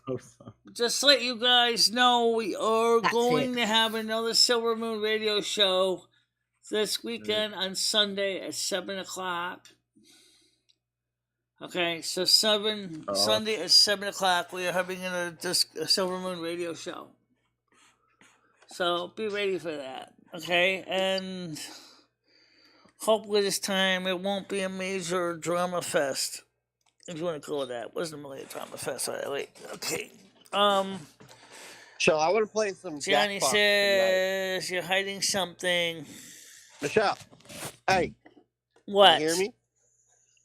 just to let you guys know, we are going to have another Silvermoon radio show this weekend on Sunday at 7:00. Okay, so Sunday at 7:00, we are having a Silvermoon radio show. So be ready for that, okay? And hopefully this time it won't be a major drama fest, if you want to call it that. It wasn't really a drama fest. All right, wait, okay. So I want to play some. Johnny says tonight. You're hiding something. Michelle, hey. What? Can you hear me?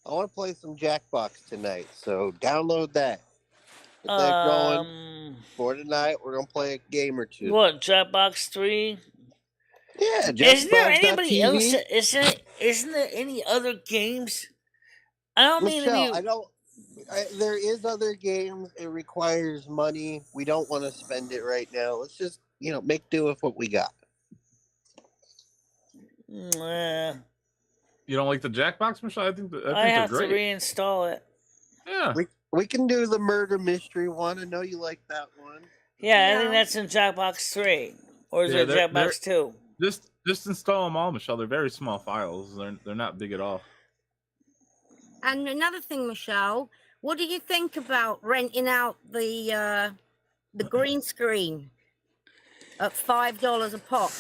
I want to play some Jackbox tonight, so download that. Get that going. For tonight, we're going to play a game or two. What, Jackbox 3? Yeah, Jackbox. Isn't there anybody else? Isn't there any other games? I don't mean to be... there is other games. It requires money. We don't want to spend it right now. Let's just, make do with what we got. You don't like the Jackbox, Michelle? I think I have they're great. to reinstall it. Yeah. We can do the murder mystery one. I know you like that one. Yeah, I think that's in Jackbox 3. Or is it Jackbox 2? Just install them all, Michelle. They're very small files. They're not big at all. And another thing, Michelle, what do you think about renting out the green screen at $5 a pop?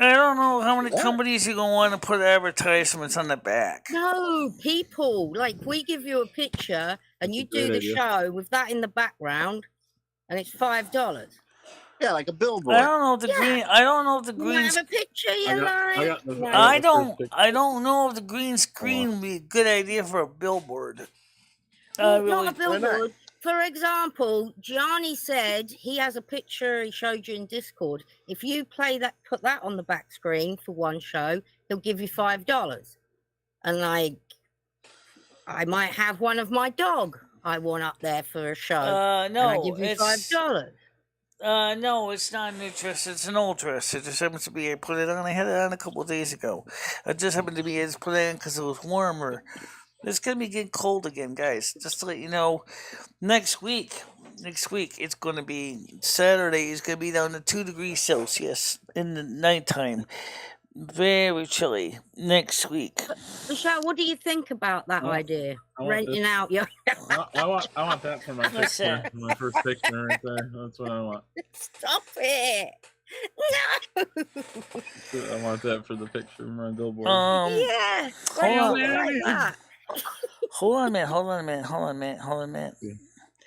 I don't know how many companies you're gonna want to put advertisements on the back. No, people. Like, we give you a picture and you do the show with that in the background, and it's $5. Yeah, like a billboard. I don't know if the green. I don't know if the You green. have a picture you like. I don't know if the green screen would be a good idea for a billboard. Well, not a billboard. For example, Gianni said he has a picture he showed you in Discord. If you play that, put that on the back screen for one show, he'll give you $5. And like, I might have one of my dog I want up there for a show. No, and I give you $5. No, it's not an interest. It's an ultras. It just happens to be. I put it on. I had it on a couple of days ago. It just happened to be. I just put it in because it was warmer. It's gonna be getting cold again, guys. Just to let you know, next week it's gonna be Saturday. It's gonna be down to 2 degrees Celsius in the nighttime. Very chilly next week. Michelle, what do you think about that idea? Renting out your. I want that for my picture. My first picture right there. That's what I want. Stop it! No. I want that for the picture of my billboard. Yeah. Hold on a minute.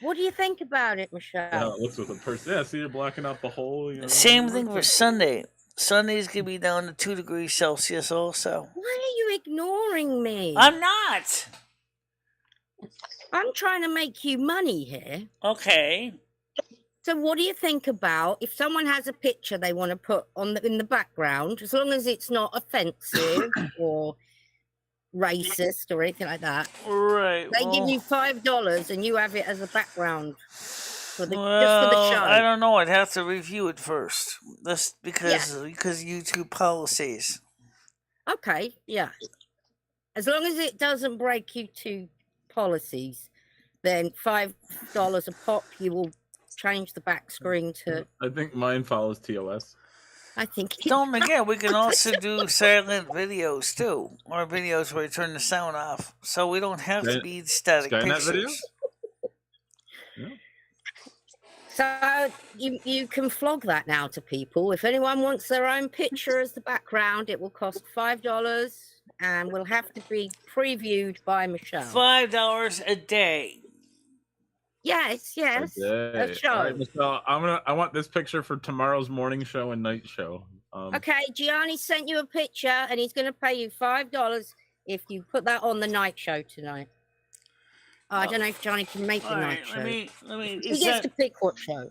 What do you think about it, Michelle? Yeah, it looks with a person. Yeah, see, you're blocking out the hole. Same thing for Sunday. Sunday's gonna be down to 2 degrees Celsius also. Why are you ignoring me? I'm not. I'm trying to make you money here. Okay. So what do you think about if someone has a picture they want to put on in the background, as long as it's not offensive or racist or anything like that? Right. They give you $5 and you have it as a background for the, well, just for the show. I don't know. I'd have to review it first. That's because YouTube policies. Okay, yeah. As long as it doesn't break YouTube policies, then $5 a pop, you will change the back screen to. I think mine follows TOS. I think. Don't forget, we can also do silent videos too, or videos where we turn the sound off, so we don't have to be static pictures. Video? Yeah. So you can flog that now to people. If anyone wants their own picture as the background, it will cost $5 and will have to be previewed by Michelle. $5 a day. Yes. A show. All right, Michelle, I want this picture for tomorrow's morning show and night show. Okay, Gianni sent you a picture and he's going to pay you $5 if you put that on the night show tonight. I don't know if Johnny can make the night show. Let me. He gets to pick what show.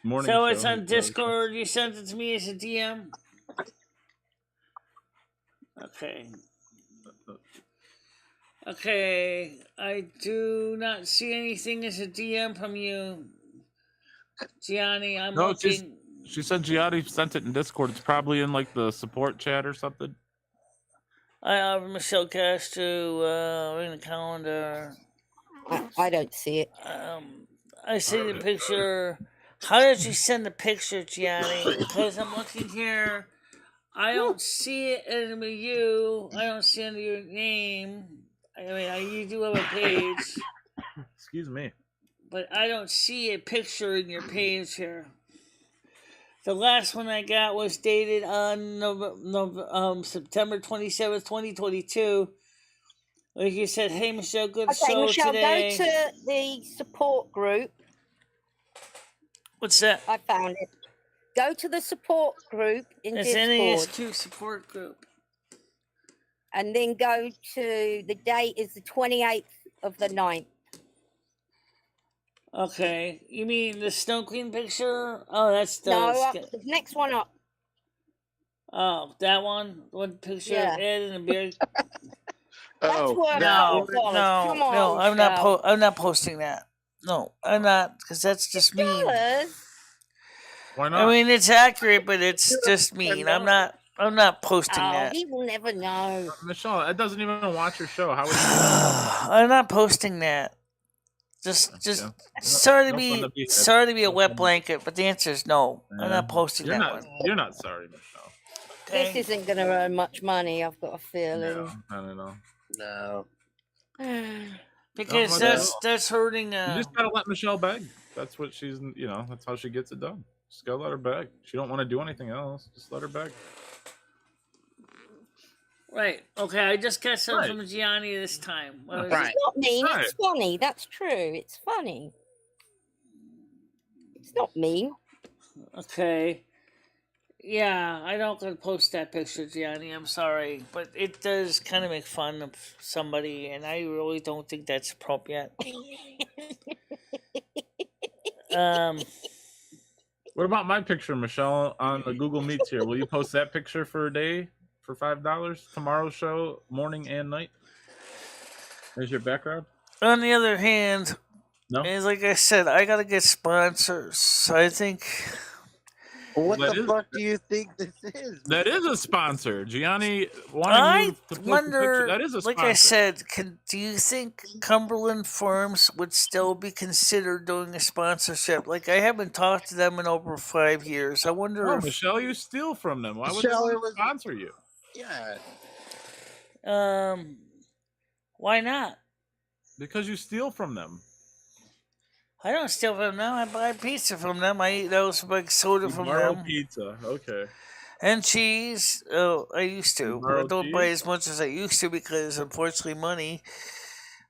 Morning so show, it's on Discord. You sent it to me as a DM. Okay. I do not see anything as a DM from you, Gianni. I'm looking. She said Gianni sent it in Discord. It's probably in like the support chat or something. I have Michelle Cash to in the calendar. I don't see it. I see the picture. How did you send the picture, Gianni? Because I'm looking here. I don't see it under you. I don't see under your name. I mean, you do have a page. Excuse me. But I don't see a picture in your page here. The last one I got was dated on September 27th, 2022. Like you said, hey, Michelle, good show Michelle, today. Go to the support group. What's that? I found it. Go to the support group in Discord. It's NASQ support group. And then go to, the date is the 28th of the 9th. Okay. You mean the Snow Queen picture? Oh, that's the... No, the next one up. Oh, that one? One picture of Ed and the beard? No, I'm not posting that. No, I'm not, because that's just mean. Why not? I mean, it's accurate, but it's just mean. I'm not posting that. He will never know. Michelle, it doesn't even watch your show. How would you know? I'm not posting that. Just sorry to be a wet blanket, but the answer is no. I'm not posting that one. You're not sorry, Michelle. Okay. This isn't going to earn much money, I've got a feeling. No, I don't know. No. Because that's hurting. You just gotta let Michelle beg. That's what she's. That's how she gets it done. Just gotta let her beg. She don't want to do anything else. Just let her beg. Right. Okay, I just got some Right. from Gianni this time. What was Right. it? It's not mean. Right. It's funny. That's true. It's funny. It's not mean. Okay. Yeah, I don't gonna post that picture, Gianni. I'm sorry, but it does kind of make fun of somebody, and I really don't think that's appropriate. What about my picture, Michelle, on the Google Meets here? Will you post that picture for a day for $5? Tomorrow's show, morning and night. There's your background. On the other hand, No, is like I said, I gotta get sponsors. So I think. Well, what That the is- fuck do you think this is? that is a sponsor. Gianni wanting I you to post a picture. wonder, That is a sponsor. like I said, do you think Cumberland Farms would still be considered doing a sponsorship? Like, I haven't talked to them in over 5 years. I wonder Oh, if, Michelle, you steal from them. Why would they Michelle, want it to was- sponsor you? Yeah. why not? Because you steal from them. I don't steal from them. I buy pizza from them. I eat those big soda You from borrow them. pizza. Okay. And cheese. Oh, I used to. But I borrow don't buy cheese? as much as I used to because, unfortunately, money.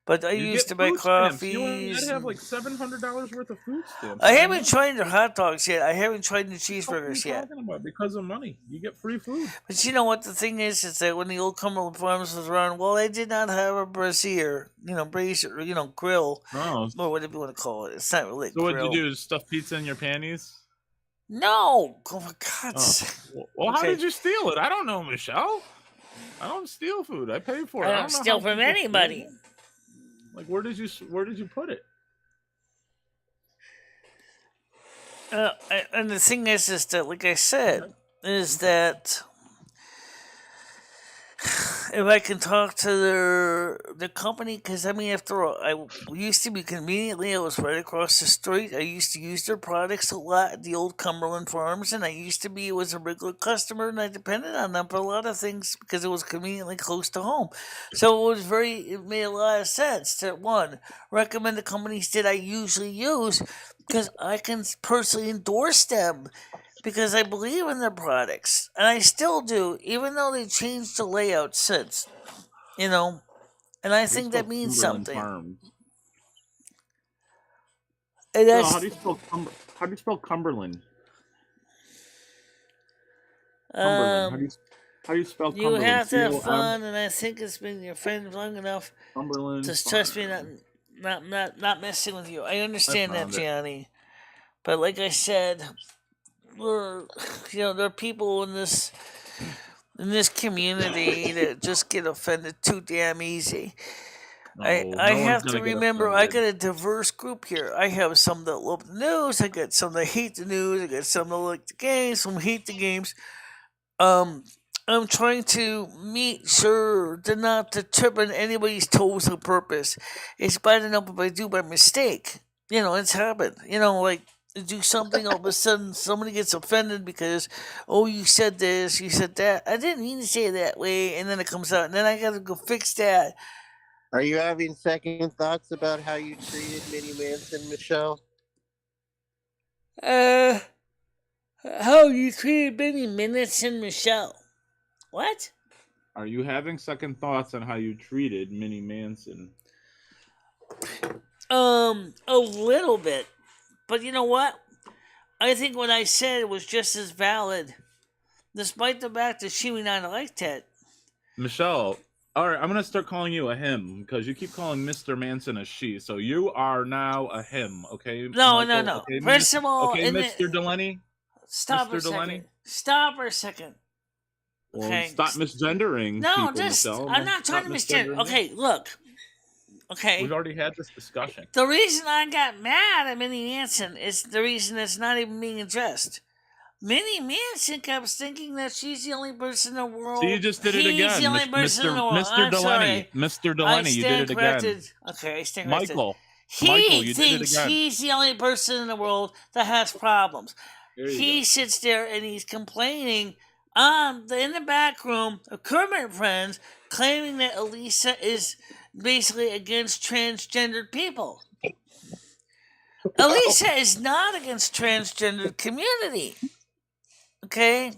But I You used get to buy food stamps. You coffees. have like $700 worth of food stamps. I haven't tried their hot dogs yet. I haven't tried the What are you cheeseburgers yet. talking about? Because of money. You get free food. But you know what the thing is that when the old Cumberland Farms was around, well, they did not have a brazier, brazier, grill, Oh. or whatever you want to call it. It's not really a So what grill. did you do? Stuff pizza in your panties? No! Oh, for God's Oh. sake. Well, how Okay. did you steal it? I don't know, Michelle. I don't steal food. I pay for it. I I don't know steal how from people anybody. steal. Like, where did you put it? And the thing is that, like I said, is that if I can talk to the company, because I mean, after all, I used to be conveniently, I was right across the street. I used to use their products a lot at the old Cumberland Farms, and I used to was a regular customer, and I depended on them for a lot of things because it was conveniently close to home. So it made a lot of sense to, one, recommend the companies that I usually use because I can personally endorse them because I believe in their products, and I still do, even though they changed the layout since, and I think that means something. Farms. And So that's, how do you spell Cumberland? Cumberland. How do you spell you Cumberland? have to have C-O-M? fun, and I think it's been your friend long enough Cumberland. to trust me Farm. not messing with you. I understand that, found it. Gianni, but like I said, there are people in this community that just get offended too damn easy. No, I no have one's to gonna get remember I offended. got a diverse group here. I have some that love the news, I got some that hate the news, I got some that like the games, some hate the games. I'm trying to make sure to trip on anybody's toes on purpose. It's bad enough if I do by mistake. It's happened. Like do something, all of a sudden somebody gets offended because, oh, you said this, you said that. I didn't mean to say it that way, and then it comes out, and then I gotta go fix that. Are you having second thoughts about how you treated Minnie Manson, Michelle? How you treated Benny Minutes and Michelle? What? Are you having second thoughts on how you treated Minnie Manson? A little bit. But you know what? I think what I said was just as valid, despite the fact that she would not like that. Michelle, all right, I'm going to start calling you a him because you keep calling Mr. Manson a she. So you are now a him, okay? No. Okay, First of all, okay, Mr. Delaney? Stop for a Mr. Delaney? second. Stop for a second. Well, Okay. stop misgendering No, people, just Michelle. I'm not trying to Stop misgender. misgendering. Okay, look. Okay. We've already had this discussion. The reason I got mad at Minnie Manson is the reason it's not even being addressed. Minnie Manson kept thinking that she's the only person in the world. So you just did it He's again, the only person in the world. Mr. I'm Delaney. sorry. Mr. Delaney, you did it again. Corrected. Okay, I stand corrected. Michael, He you did it thinks again. he's the only person in the world that has problems. There you He go. sits there and he's complaining in the back room of Kermit friends, claiming that Elisa is basically against transgendered people. Elisa is not against transgendered community. Okay?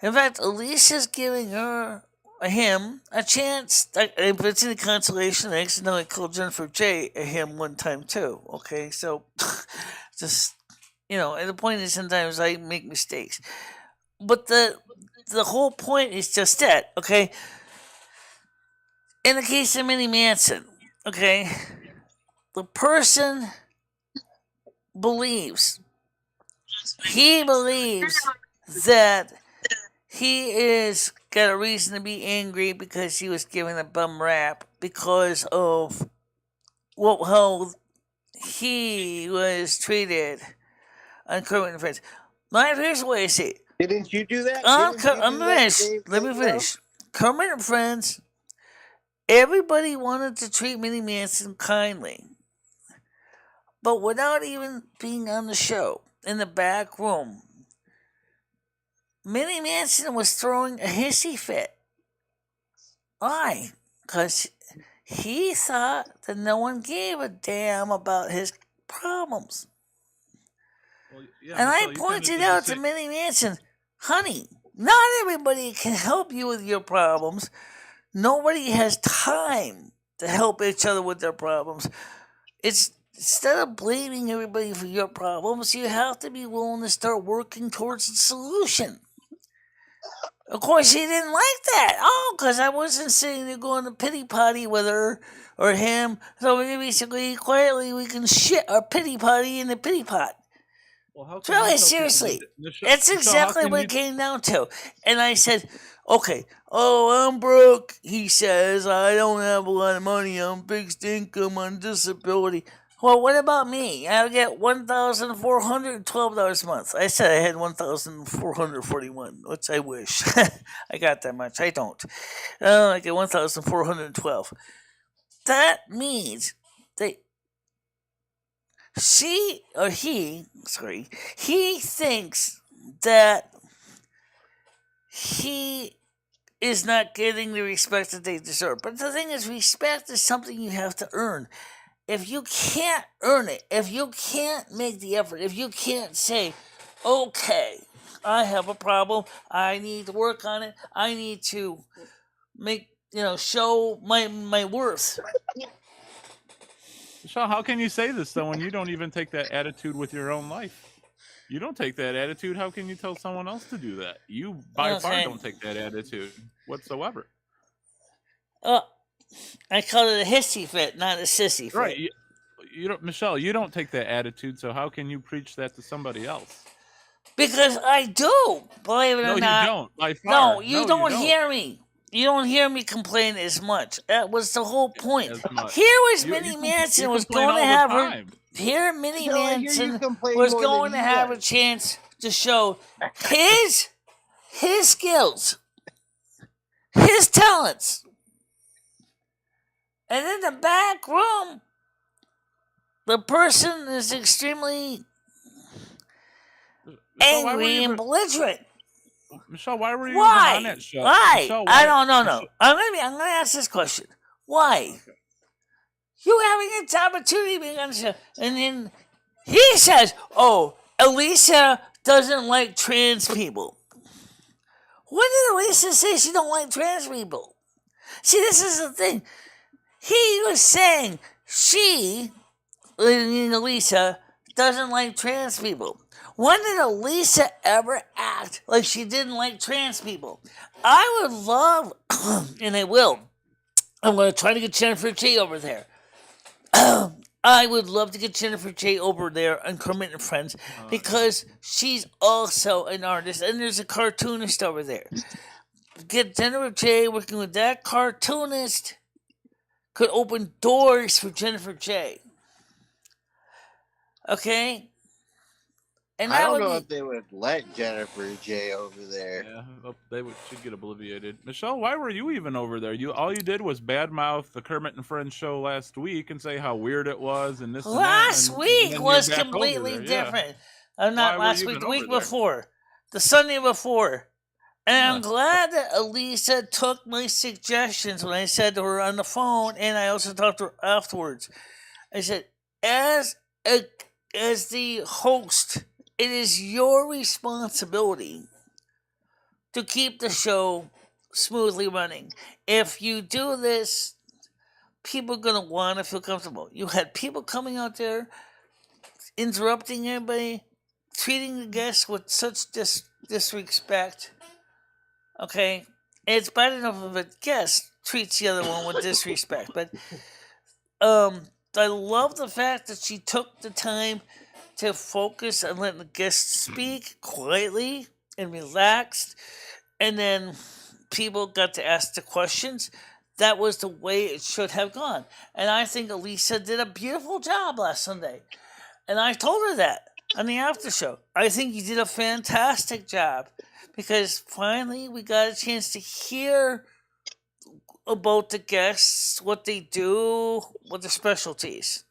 In fact, Elisa's giving her him a chance. If it's in the consolation, I accidentally called Jennifer J a him one time too. Okay, so just and the point is sometimes I make mistakes, but the whole point is just that. Okay, in the case of Minnie Manson, okay, the person believes that he is got a reason to be angry because he was given a bum rap because of how he was treated on Kermit and Friends. Now, here's the way I see it. Didn't you do that? I'm finished. Let me finish. Kermit and Friends, everybody wanted to treat Minnie Manson kindly. But without even being on the show, in the back room, Minnie Manson was throwing a hissy fit. Why? Because he thought that no one gave a damn about his problems. Well, yeah, and Michelle, I you pointed kinda did out the to same- Minnie Manson, honey, not everybody can help you with your problems. Nobody has time to help each other with their problems. It's instead of blaming everybody for your problems, you have to be willing to start working towards a solution. Of course, he didn't like that. Oh, because I wasn't sitting there going to pity potty with her or him. So basically, quietly, we can shit our pity potty in the pity pot. Well, how can you Really, tell people seriously. Michelle, That's Michelle, how exactly can what you- it came down to. And I said, okay, I'm broke. He says, I don't have a lot of money. I'm fixed income on disability. Well, what about me? I get $1,412 a month. I said I had 1,441, which I wish. I got that much. I don't. I get 1,412. That means that he thinks that he is not getting the respect that they deserve. But the thing is, respect is something you have to earn. If you can't earn it, if you can't make the effort, if you can't say, okay, I have a problem, I need to work on it, I need to show my worth. Michelle, how can you say this though when you don't even take that attitude with your own life? You don't take that attitude. How can you tell someone else to do that? You by far don't take that attitude whatsoever. I call it a hissy fit, not a sissy fit. Right. You don't, Michelle. You don't take that attitude. So how can you preach that to somebody else? Because I do. Believe it or not. No, you don't. By far. No, you don't hear me. You don't hear me complain as much. That was the whole point. Here was Minnie Manson was going to have her. Here, Minnie Manson was going to have a chance to show his skills, his talents, and in the back room, the person is extremely angry and belligerent. Michelle, why were you even on that show? Why? Michelle, I don't know. I'm gonna ask this question. Why? Okay. You having an opportunity being on the show, and then he says, "Oh, Elisa doesn't like trans people." When did Elisa say she don't like trans people? See, this is the thing. He was saying she, Elisa, doesn't like trans people. When did Elisa ever act like she didn't like trans people? I would love, and I will, I'm going to try to get Jennifer J over there. I would love to get Jennifer J over there on Kermit and Friends because she's also an artist and there's a cartoonist over there. Get Jennifer J working with that cartoonist could open doors for Jennifer J. Okay? And I don't know if they would let Jennifer J over there. Yeah, should get obliviated. Michelle, why were you even over there? All you did was badmouth the Kermit and Friends show last week and say how weird it was and this. Last week was completely different. Not last week, the week before, the Sunday before. And I'm glad that Elisa took my suggestions when I said to her on the phone, and I also talked to her afterwards. I said, as the host, it is your responsibility to keep the show smoothly running. If you do this, people are going to want to feel comfortable. You had people coming out there, interrupting everybody, treating the guests with such disrespect. Okay? It's bad enough if a guest treats the other one with disrespect, but I love the fact that she took the time to focus on letting the guests speak quietly and relaxed, and then people got to ask the questions. That was the way it should have gone. And I think Elisa did a beautiful job last Sunday. And I told her that on the after show. I think you did a fantastic job because finally we got a chance to hear about the guests, what they do, what their specialties.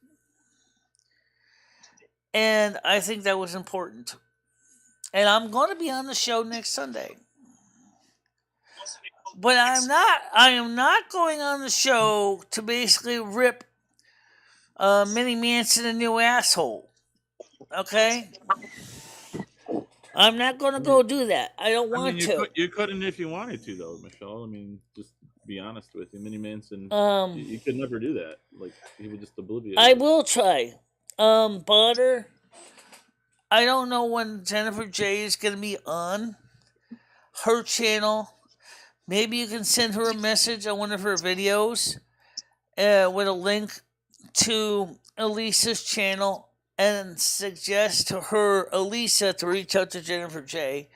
And I think that was important. And I'm going to be on the show next Sunday. But I am not going on the show to basically rip Minnie Manson a new asshole. Okay? I'm not going to go do that. I don't want to. You couldn't if you wanted to, though, Michelle. I mean, just be honest with you. Minnie Manson, you could never do that. Like, he would just obliviate. I will try. Butter. I don't know when Jennifer J is going to be on her channel. Maybe you can send her a message on one of her videos with a link to Elisa's channel and suggest to her, Elisa, to reach out to Jennifer J.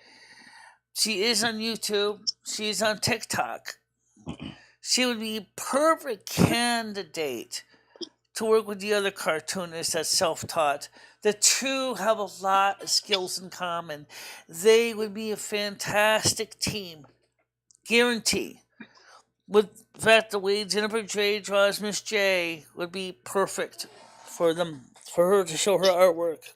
She is on YouTube. She is on TikTok. She would be a perfect candidate to work with the other cartoonists that's self-taught. The two have a lot of skills in common. They would be a fantastic team. Guarantee. With that, the way Jennifer J draws Miss J would be perfect for her to show her artwork.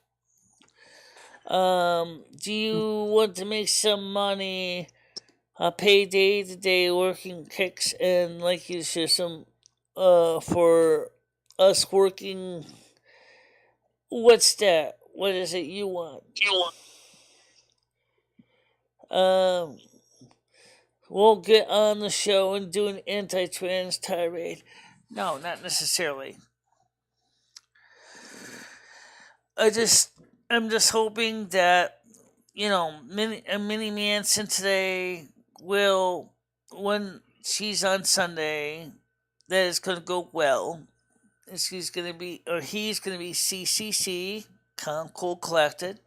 Do you want to make some money? Pay day to day working kicks and like you share some for us working. What's that? What is it you want? We'll get on the show and do an anti-trans tirade. No, not necessarily. I'm just hoping that, Minnie Manson today will, when she's on Sunday, that it's going to go well. He's going to be CCC, calm, cool, collected,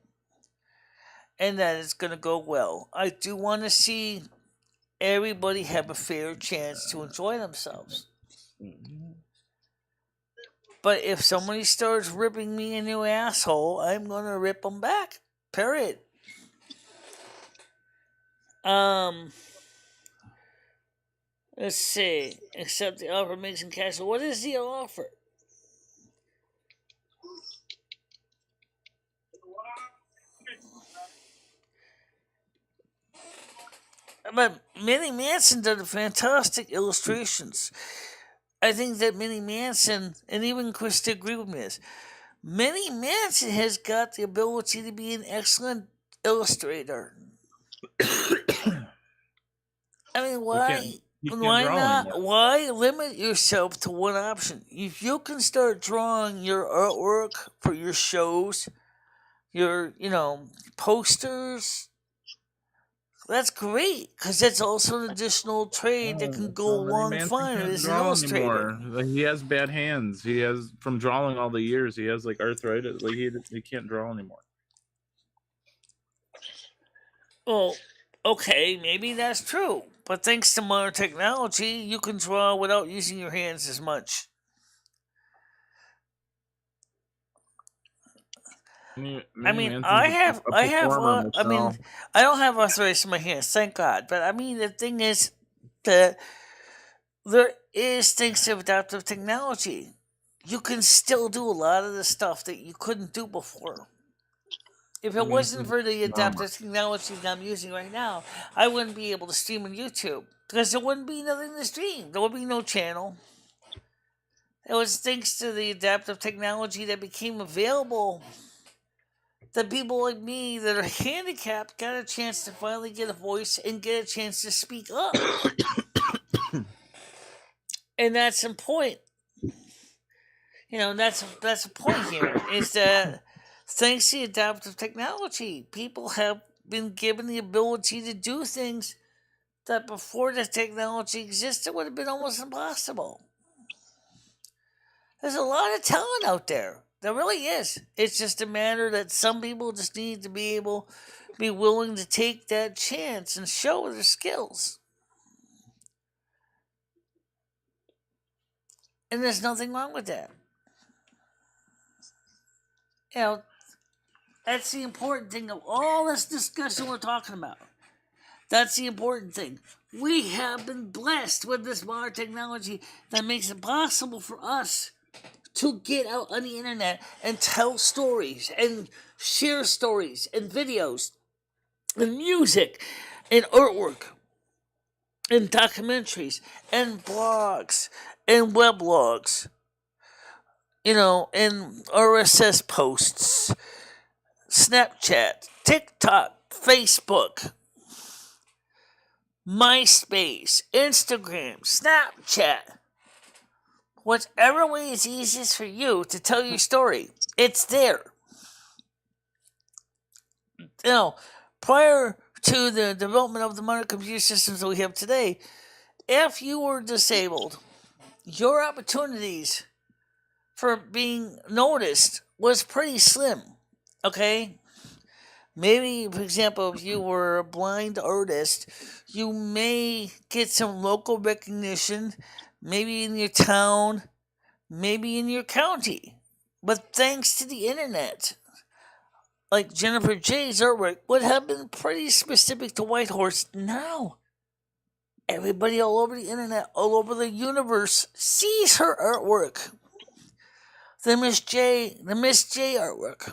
and that it's going to go well. I do want to see everybody have a fair chance to enjoy themselves. But if somebody starts ripping me a new asshole, I'm going to rip them back. Period. Let's see. Accept the offer, make some cash. What is the offer? But Minnie Manson did fantastic illustrations. I think that Minnie Manson, and even Krista agreed with me this, Minnie Manson has got the ability to be an excellent illustrator. I mean, why not? Why limit yourself to one option? If you can start drawing your artwork for your shows, your, posters, that's great, because that's also an additional trade that can go along fine as an illustrator. He has bad hands. He has, from drawing all the years, he has like arthritis. Like he can't draw anymore. Well, okay, maybe that's true. But thanks to modern technology, you can draw without using your hands as much. I don't have arthritis in my hands, thank God. But I mean, the thing is that there is things to adaptive technology. You can still do a lot of the stuff that you couldn't do before. If it wasn't for the adaptive technology that I'm using right now, I wouldn't be able to stream on YouTube because there wouldn't be nothing to stream. There would be no channel. It was thanks to the adaptive technology that became available that people like me that are handicapped got a chance to finally get a voice and get a chance to speak up. And that's the point. That's the point here is that thanks to adaptive technology, people have been given the ability to do things that before the technology existed would have been almost impossible. There's a lot of talent out there. There really is. It's just a matter that some people just need to be willing to take that chance and show their skills. And there's nothing wrong with that. That's the important thing of all this discussion we're talking about. That's the important thing. We have been blessed with this modern technology that makes it possible for us to get out on the internet and tell stories and share stories and videos and music and artwork and documentaries and blogs and weblogs, and RSS posts, Snapchat, TikTok, Facebook, MySpace, Instagram, Snapchat. Whatever way is easiest for you to tell your story, it's there. Prior to the development of the modern computer systems that we have today, if you were disabled, your opportunities for being noticed was pretty slim. Okay? Maybe, for example, if you were a blind artist, you may get some local recognition, maybe in your town, maybe in your county. But thanks to the internet, like Jennifer J's artwork would have been pretty specific to Whitehorse. Now, everybody all over the internet, all over the universe, sees her artwork. The Miss J artwork.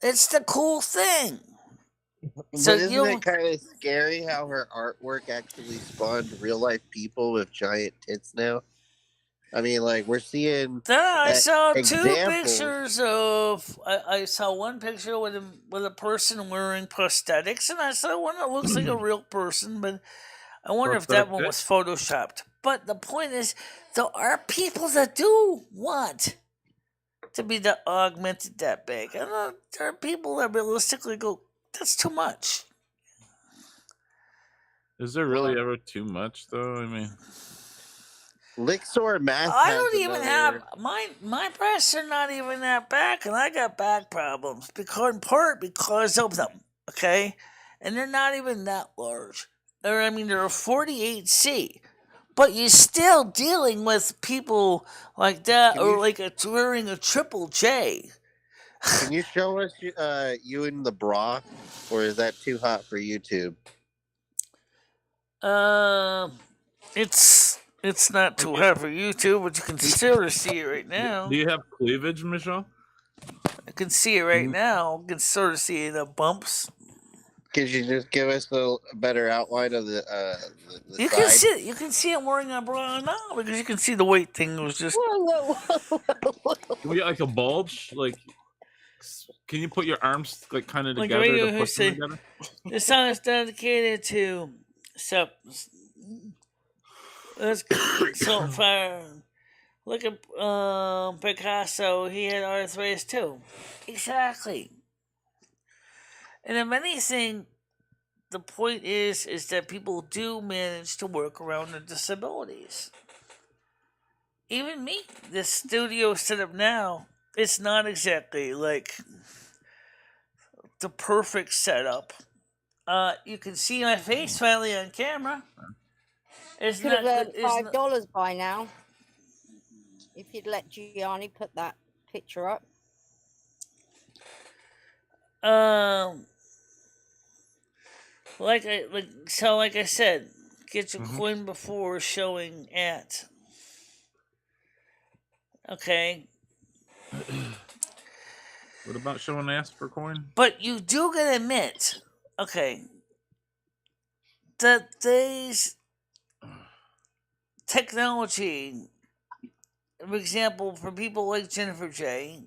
It's the cool thing. But isn't it kind of scary how her artwork actually spawned real life people with giant tits now? I mean, like, we're seeing. I saw two pictures of. I saw one picture with a person wearing prosthetics, and I saw one that looks like a real person, but I wonder if that one was photoshopped. But the point is, there are people that do want to be augmented that big, and there are people that realistically go, "That's too much." Is there really ever too much, though? I mean, Lixor Math. I don't even have my breasts are not even that back, and I got back problems in part because of them. Okay, and they're not even that large. They're a 48C, but you're still dealing with people like that, or like wearing a triple J. Can you show us you in the bra, or is that too hot for YouTube? It's not too hot for YouTube, but you can still see it right now. Do you have cleavage, Michelle? I can see it right now. You can sort of see the bumps. Could you just give us a better outline of the you side? You can see I'm wearing a bra now because you can see the weight thing was just. Whoa. Can we get like a bulge? Like, can you put your arms like kind of together to push them together? This song is dedicated to so far. Look at Picasso. He had arthritis too. Exactly. And if anything, the point is that people do manage to work around their disabilities. Even me, this studio setup now, it's not exactly like the perfect setup. You can see my face finally on camera. It's could have earned $5 by now if you'd let Gianni put that picture up. Like I said, get your coin before showing at. Okay. What about showing ass for coin? But you do gotta admit, okay, that these technology, for example, for people like Jennifer J,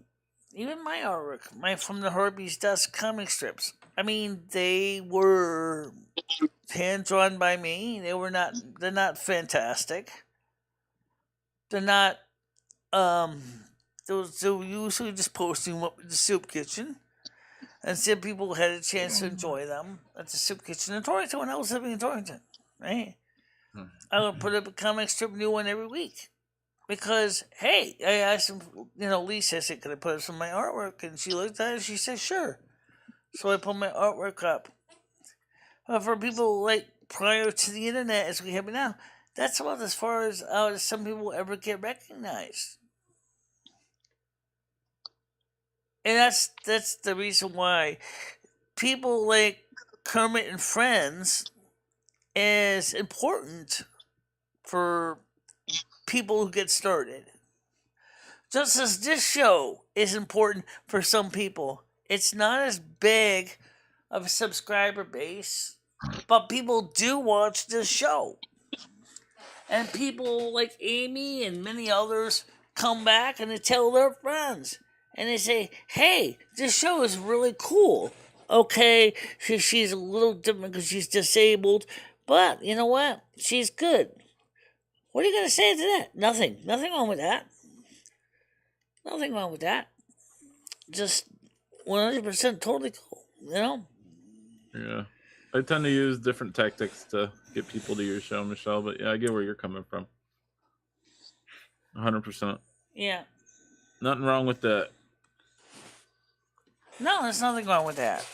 even my artwork, from the Herbie's Dust comic strips. I mean, they were hand drawn by me. They're not fantastic. They're not those usually just posting them up in the soup kitchen. And some people had a chance to enjoy them at the soup kitchen in Torrington when I was living in Torrington, right? I would put up a comic strip new one every week. Because, hey, I asked him, Lisa, I said, could I put up some of my artwork? And she looked at it and she said, sure. So I put my artwork up. But for people like prior to the internet as we have it now, that's about as far as some people ever get recognized. And that's the reason why people like Kermit and Friends is important for people who get started. Just as this show is important for some people, it's not as big of a subscriber base, but people do watch this show. And people like Amy and many others come back and they tell their friends. And they say, hey, this show is really cool. Okay, she's a little different because she's disabled, but you know what? She's good. What are you going to say to that? Nothing. Nothing wrong with that. Nothing wrong with that. Just 100% totally cool, Yeah. I tend to use different tactics to get people to your show, Michelle, but yeah, I get where you're coming from. 100%. Yeah. Nothing wrong with that. No, there's nothing wrong with that.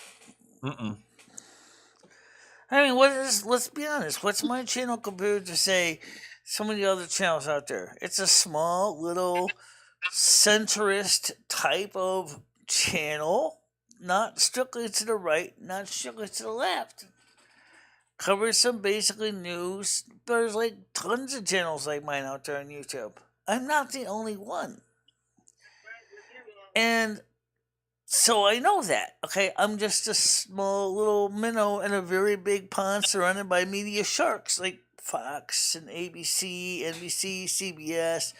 I mean, let's be honest. What's my channel compared to, say, some of the other channels out there? It's a small, little, centrist type of channel. Not strictly to the right, not strictly to the left. Covers some basically news. There's like tons of channels like mine out there on YouTube. I'm not the only one. And so I know that, okay? I'm just a small little minnow in a very big pond surrounded by media sharks like Fox and ABC, NBC, CBS,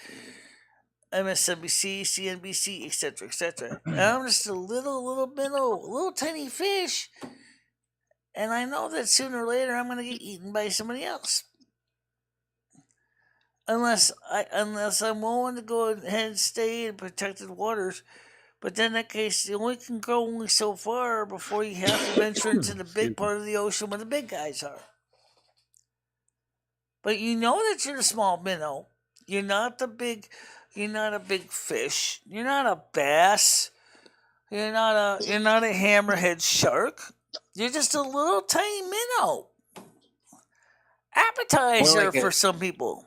MSNBC, CNBC, etc., etc. And I'm just a little minnow, a little tiny fish. And I know that sooner or later I'm going to get eaten by somebody else. Unless I'm willing to go ahead and stay in protected waters. But then in that case, you only can go only so far before you have to venture into the big part of the ocean where the big guys are. But you know that you're a small minnow. You're not a big fish. You're not a bass. You're not a hammerhead shark. You're just a little tiny minnow. Appetizer for some people.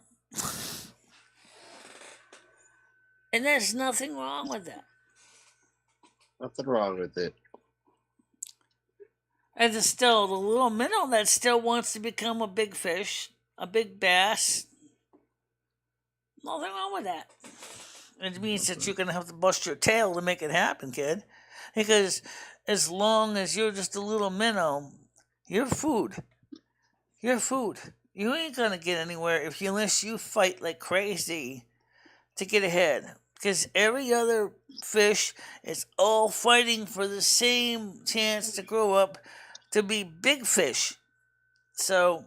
And there's nothing wrong with that. Nothing wrong with it. And it's still the little minnow that still wants to become a big fish, a big bass. Nothing wrong with that. It means that you're going to have to bust your tail to make it happen, kid. Because as long as you're just a little minnow, you're food. You're food. You ain't going to get anywhere unless you fight like crazy to get ahead. Because every other fish is all fighting for the same chance to grow up to be big fish. So,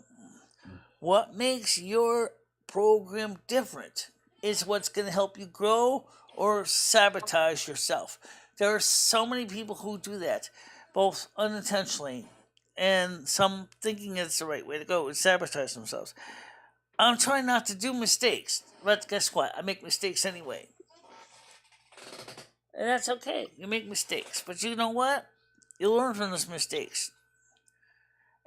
what makes your program different is what's going to help you grow or sabotage yourself. There are so many people who do that, both unintentionally and some thinking it's the right way to go and sabotage themselves. I'm trying not to do mistakes, but guess what? I make mistakes anyway. And that's okay. You make mistakes. But you know what? You learn from those mistakes.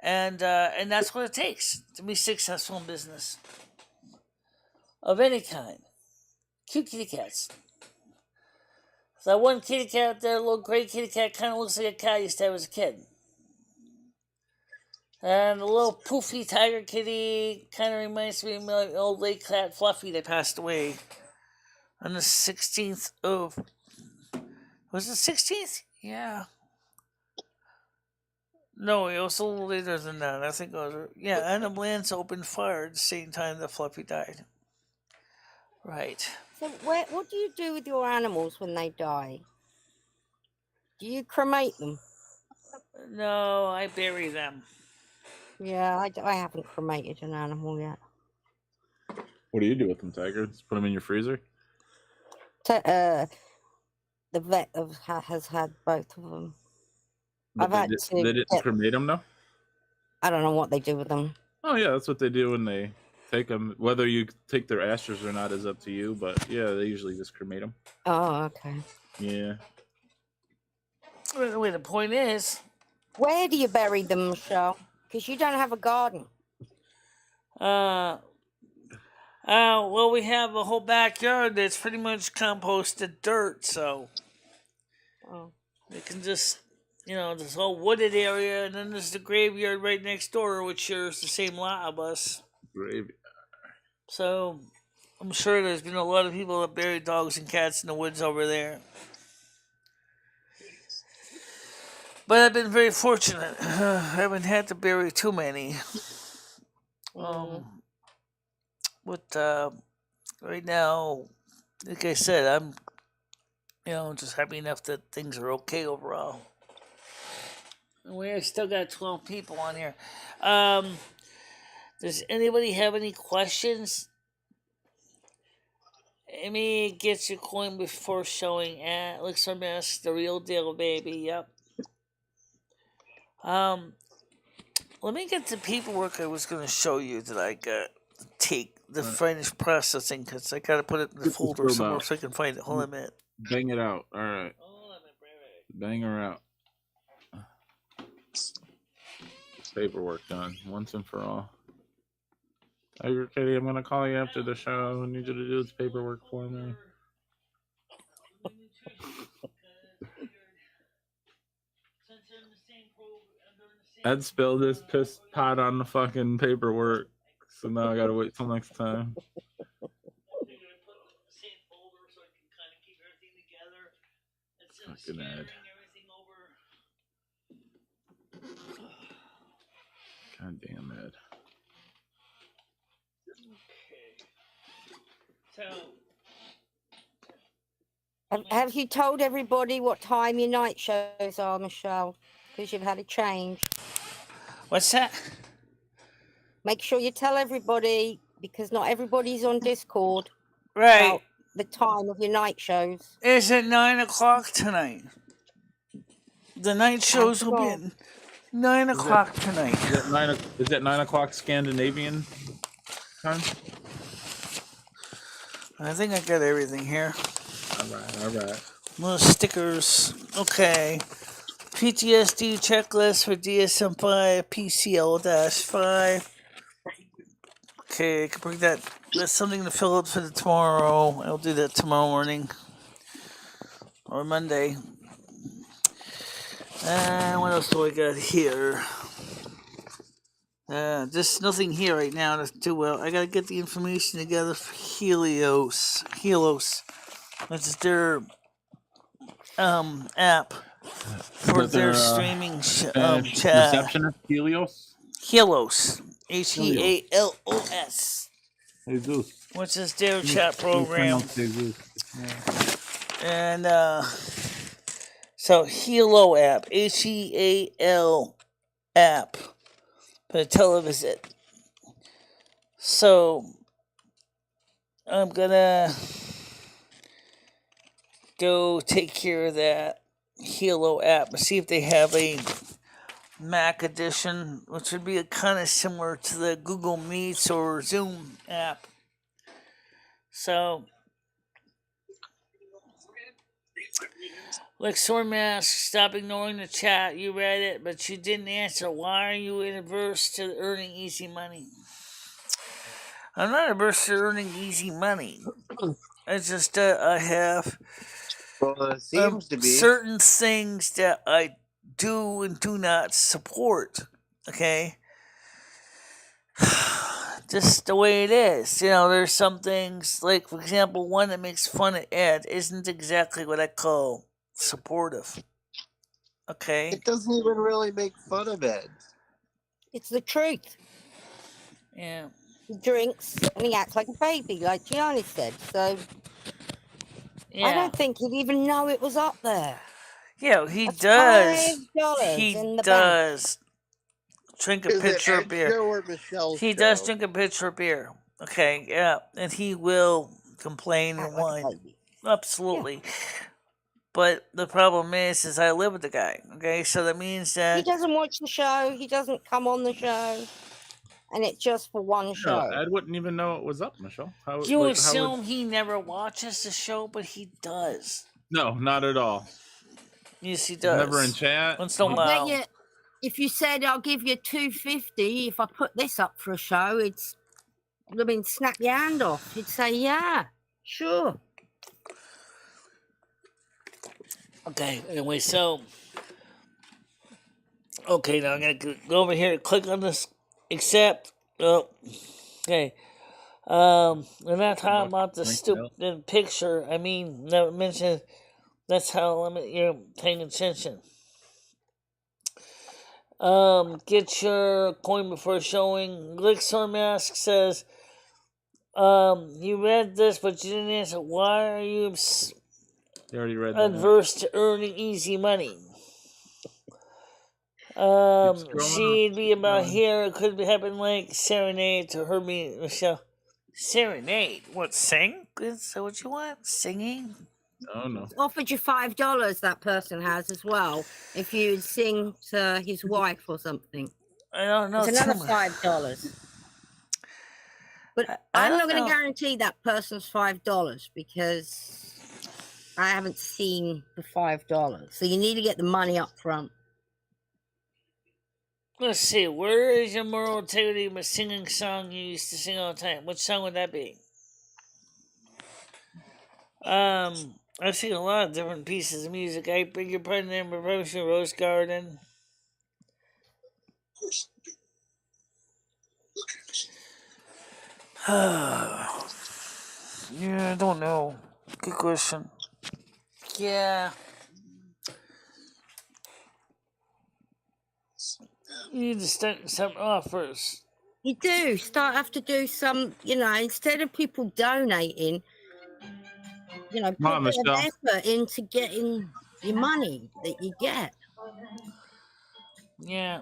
And that's what it takes to be successful in business. Of any kind. Cute kitty cats. So that one kitty cat there, little gray kitty cat, kind of looks like a cat I used to have as a kid. And the little poofy tiger kitty kind of reminds me of my old lake cat Fluffy that passed away on the 16th of... Was it 16th? Yeah. No, it was a little later than that. I think it was... Yeah, Adam Lance opened fire at the same time that Fluffy died. Right. So what do you do with your animals when they die? Do you cremate them? No, I bury them. Yeah, I haven't cremated an animal yet. What do you do with them, Tiger? Just put them in your freezer? The vet has had both of them. But they didn't cremate them, though? I don't know what they do with them. Oh, yeah, that's what they do when they take them. Whether you take their ashes or not is up to you, but yeah, they usually just cremate them. Oh, okay. Yeah. Wait, the point is... Where do you bury them, Michelle? Because you don't have a garden. Well, we have a whole backyard that's pretty much composted dirt, so... Oh. We can just... this whole wooded area, and then there's the graveyard right next door, which shares the same lot of us. Graveyard. So, I'm sure there's been a lot of people that bury dogs and cats in the woods over there. But I've been very fortunate. I haven't had to bury too many. Right now, like I said, I'm, just happy enough that things are okay overall. We still got 12 people on here. Does anybody have any questions? Amy gets your coin before showing at looks like that's the real deal, baby. Yep. Let me get the paperwork I was going to show you that I got to take the finished processing, because I got to put it in the folder somewhere so I can find it. Hold on a minute. Bang it out. All right. Bang her out. Paperwork done once and for all. Tiger Kitty, I'm going to call you after the show. I need you to do this paperwork for me. Ed spilled this piss pot on the fucking paperwork, so now I gotta wait till next time. Fucking Ed. God damn Ed. Have you told everybody what time your night shows are, Michelle? Because you've had a change. What's that? Make sure you tell everybody, because not everybody's on Discord. Right. About the time of your night shows. It's at 9 o'clock tonight. The night shows will be at 9 o'clock tonight. Is that 9 o'clock Scandinavian time? I think I got everything here. All right. Little stickers. Okay. PTSD checklist for DSM-5, PCL-5. Okay, I can bring that. That's something to fill out for the tomorrow. I'll do that tomorrow morning. Or Monday. What else do I got here? Just nothing here right now to do well. I gotta get the information together for Helios, which is their app for their streaming chat. Receptionist Helios? Helios. Healos. Jesus. Which is their chat program. And so Helo app. HEAL app. For the television. So I'm gonna go take care of that Helo app and see if they have a Mac edition, which would be kind of similar to the Google Meets or Zoom app. So, like Mask, stop ignoring the chat. You read it, but you didn't answer. Why are you averse to earning easy money? I'm not averse to earning easy money. It's just that I have it seems to be certain things that I do and do not support. Okay? Just the way it is. There's some things, like, for example, one that makes fun of Ed isn't exactly what I call supportive. Okay? It doesn't even really make fun of Ed. It's the truth. Yeah. He drinks and he acts like a baby, like Gianni said. So yeah. I don't think he'd even know it was up there. Yeah, he That's does. $5 He in the bank. does drink a Is it pitcher of beer. extra or Michelle's He show? does drink a pitcher of beer. Okay, yeah, and he will complain and Act like a whine. baby. Absolutely. But the problem is I live with the guy. Okay, so that means He that doesn't watch the show. He doesn't come on the show. And it's just for one show. Ed wouldn't even know it was up, Michelle. you assume he never watches the show, but he does. No, not at all. Yes, he He's does. never in chat. Once in a I while. bet you, if you said I'll give you $2.50 if I put this up for a show, it's snap your hand off. He'd say, yeah, sure. Okay, anyway, so okay, now I'm gonna go over here and click on this accept. Oh, okay. We're not talking about the stupid picture. I mean, never mentioned. That's how you're paying attention. Get your coin before showing. Elixir Mask says, you read this, but you didn't answer. Why are you already read adverse to earning easy money? She'd be about here. It could happen like serenade to her, me, Michelle. Serenade? What, sing? Is that what you want? Singing? Oh, no. Offered you $5, that person has as well, if you sing to his wife or something. I don't know. It's another $5. But I'm not going to guarantee that person's $5 because I haven't seen the $5. So you need to get the money up front. Let's see. Where is your moral integrity of a singing song you used to sing all the time? What song would that be? I've seen a lot of different pieces of music. I beg your pardon, Amber Potion, Rose Garden. Yeah, I don't know. Good question. Yeah. You need to start something off first. You do. Have to do some, instead of people donating, put a bit of effort into getting your money that you get. Yeah.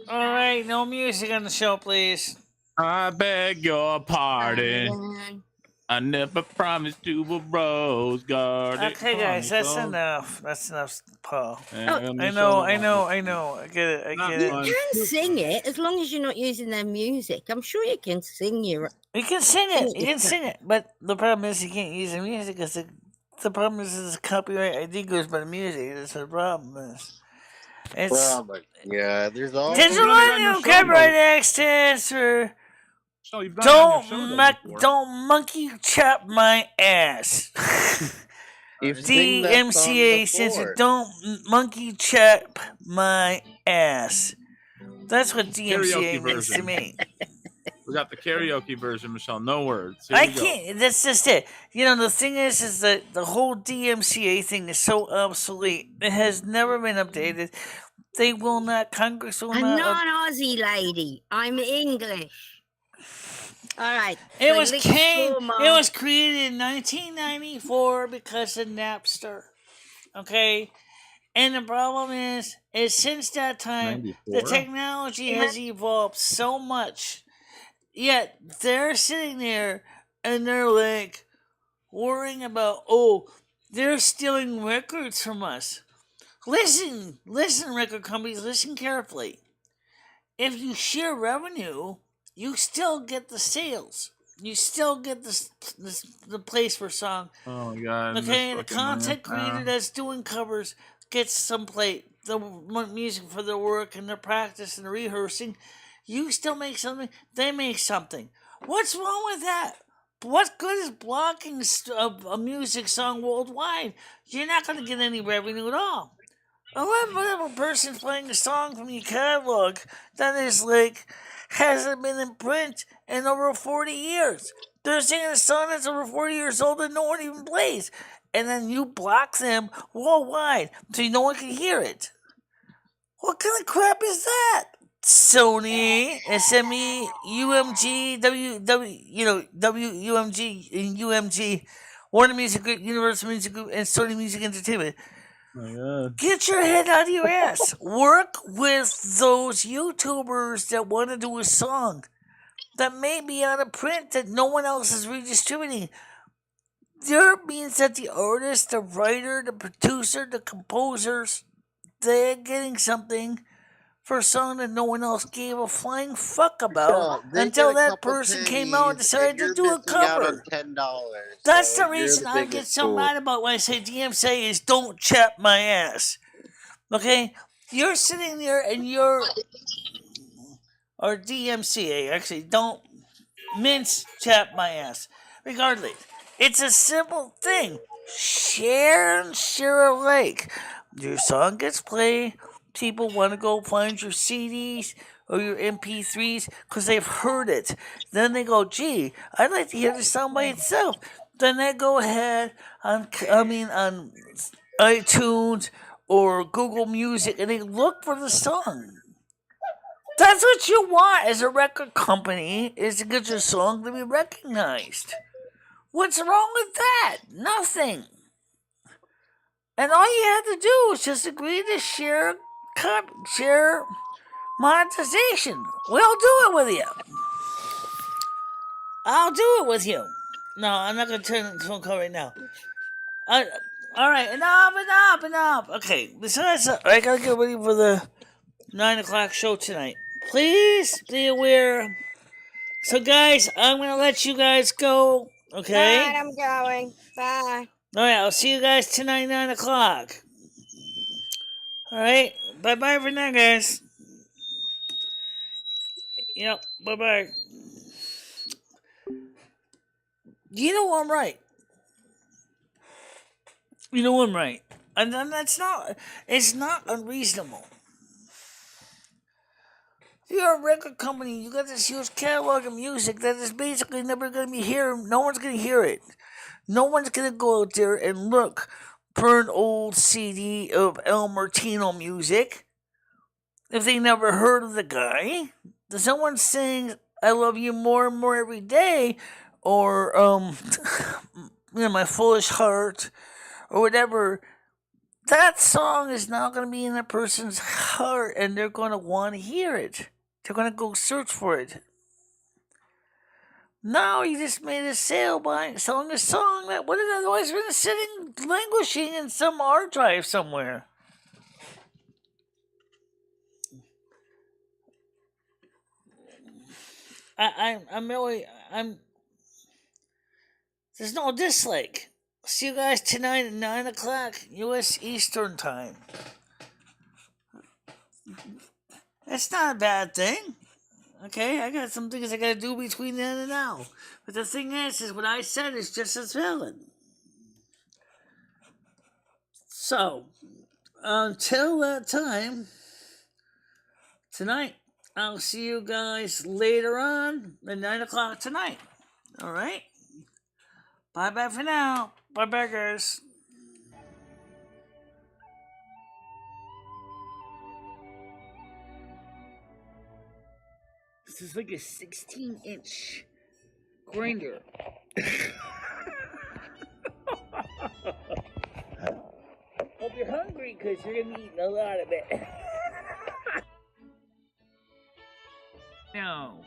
All right, no music on the show, please. I beg your pardon. I never promised you a rose garden. Okay, guys, that's enough. That's enough, Paul. I know. I get it. You can sing it as long as you're not using their music. I'm sure you can sing your. You can sing it. You can sing it. But the problem is you can't use the music because the problem is the copyright ID goes by the music. That's what the problem is. Yeah, there's all. Digital audio copyright access or. Don't monkey chop my ass. DMCA censor, don't monkey chop my ass. That's what DMCA means to me. We got the karaoke version, Michelle. No words. I can't. That's just it. The thing is that the whole DMCA thing is so obsolete. It has never been updated. They will not. Congress will not. I'm not an Aussie lady. I'm English. All right. It was created in 1994 because of Napster. Okay? And the problem is since that time, 94? The technology has evolved so much. Yet, they're sitting there and they're like worrying about, they're stealing records from us. Listen, record companies, listen carefully. If you share revenue, you still get the sales. You still get the place for song. Oh my god! Okay, the content creator that's doing covers gets some play. The music for their work and their practice and the rehearsing. You still make something. They make something. What's wrong with that? What good is blocking a music song worldwide? You're not going to get any revenue at all. Whatever person's playing a song from your catalog that is hasn't been in print in over 40 years. They're singing a song that's over 40 years old that no one even plays. And then you block them worldwide so no one can hear it. What kind of crap is that? Sony, SME, UMG, WUMG and UMG, Warner Music Group, Universal Music Group, and Sony Music Entertainment. Oh my God. Get your head out of your ass. Work with those YouTubers that want to do a song that may be out of print that no one else is redistributing. There means that the artist, the writer, the producer, the composers, they're getting something for a song that no one else gave a flying fuck about until that person came out and decided to do a cover. $10. That's so the reason the I get so fool. mad about when I say DMCA is don't chap my ass. Okay? You're sitting there and or DMCA, actually, don't mince chap my ass. Regardless, it's a simple thing. Share and share alike. Your song gets played. People want to go find your CDs or your MP3s because they've heard it. Then they go, gee, I'd like to hear the song by itself. Then they go ahead on iTunes or Google Music and they look for the song. That's what you want as a record company, is to get your song to be recognized. What's wrong with that? Nothing. And all you have to do is just agree to share monetization. We'll do it with you. I'll do it with you. No, I'm not going to turn the phone call right now. All right, enough. Okay, besides, I got to get ready for the 9 o'clock show tonight. Please be aware. So, guys, I'm going to let you guys go, okay? All right, I'm going. Bye. All right, I'll see you guys tonight, 9 o'clock. All right, bye-bye for now, guys. Yep, bye-bye. You know I'm right. And it's not unreasonable. You're a record company, you got this huge catalog of music that is basically never going to be here. No one's going to hear it. No one's going to go out there and look for an old CD of El Martino music if they never heard of the guy. Does someone sing I Love You More and More Every Day, or My Foolish Heart, or whatever? That song is now going to be in a person's heart and they're going to want to hear it. They're going to go search for it. Now you just made a sale by selling a song that would have otherwise been sitting languishing in some hard drive somewhere. There's no dislike. See you guys tonight at 9 o'clock U.S. Eastern Time. That's not a bad thing. Okay, I got some things I gotta do between then and now. But the thing is what I said is just as valid. So, until that time, tonight, I'll see you guys later on at 9 o'clock tonight. Alright? Bye-bye for now. Bye-bye, guys. This is like a 16-inch grinder. Hope you're hungry because you're going to be eating a lot of it. No.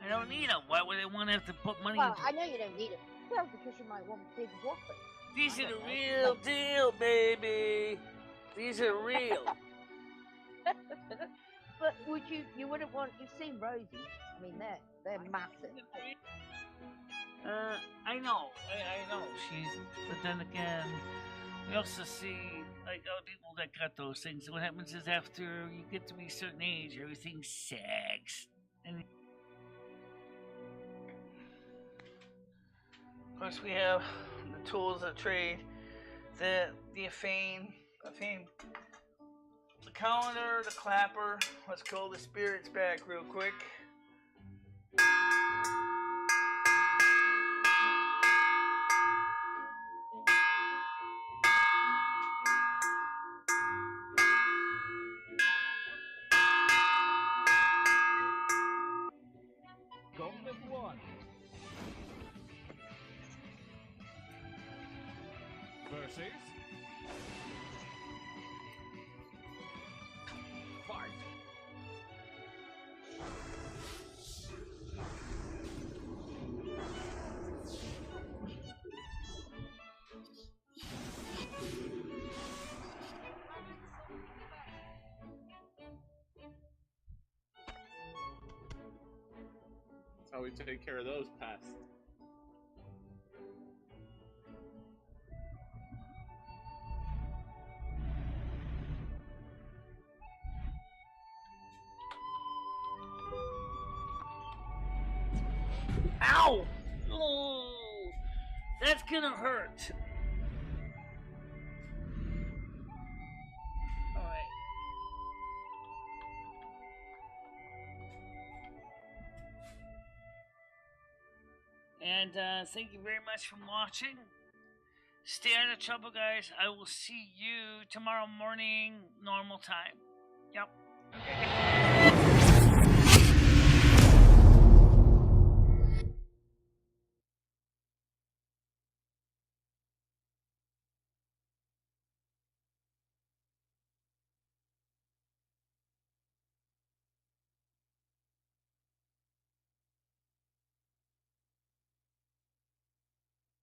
I don't need them. Why would I want to have to put money Well, into I know you don't need it. Well, because you might want a big whopper. These are the real deal, baby. These are real. But you wouldn't want, you've seen Rosie. I mean, they're massive. I know. But then again, we also see, like, other people that got those things. What happens is after you get to be a certain age, everything sags. And of course, we have the tools of trade, the fame, the calendar, the clapper. Let's call the spirits back real quick. -1. Versus. Fight. That's how we take care of those pests. Ow! Oh, that's gonna hurt. All right. And thank you very much for watching. Stay out of trouble, guys. I will see you tomorrow morning, normal time. Yep. Okay.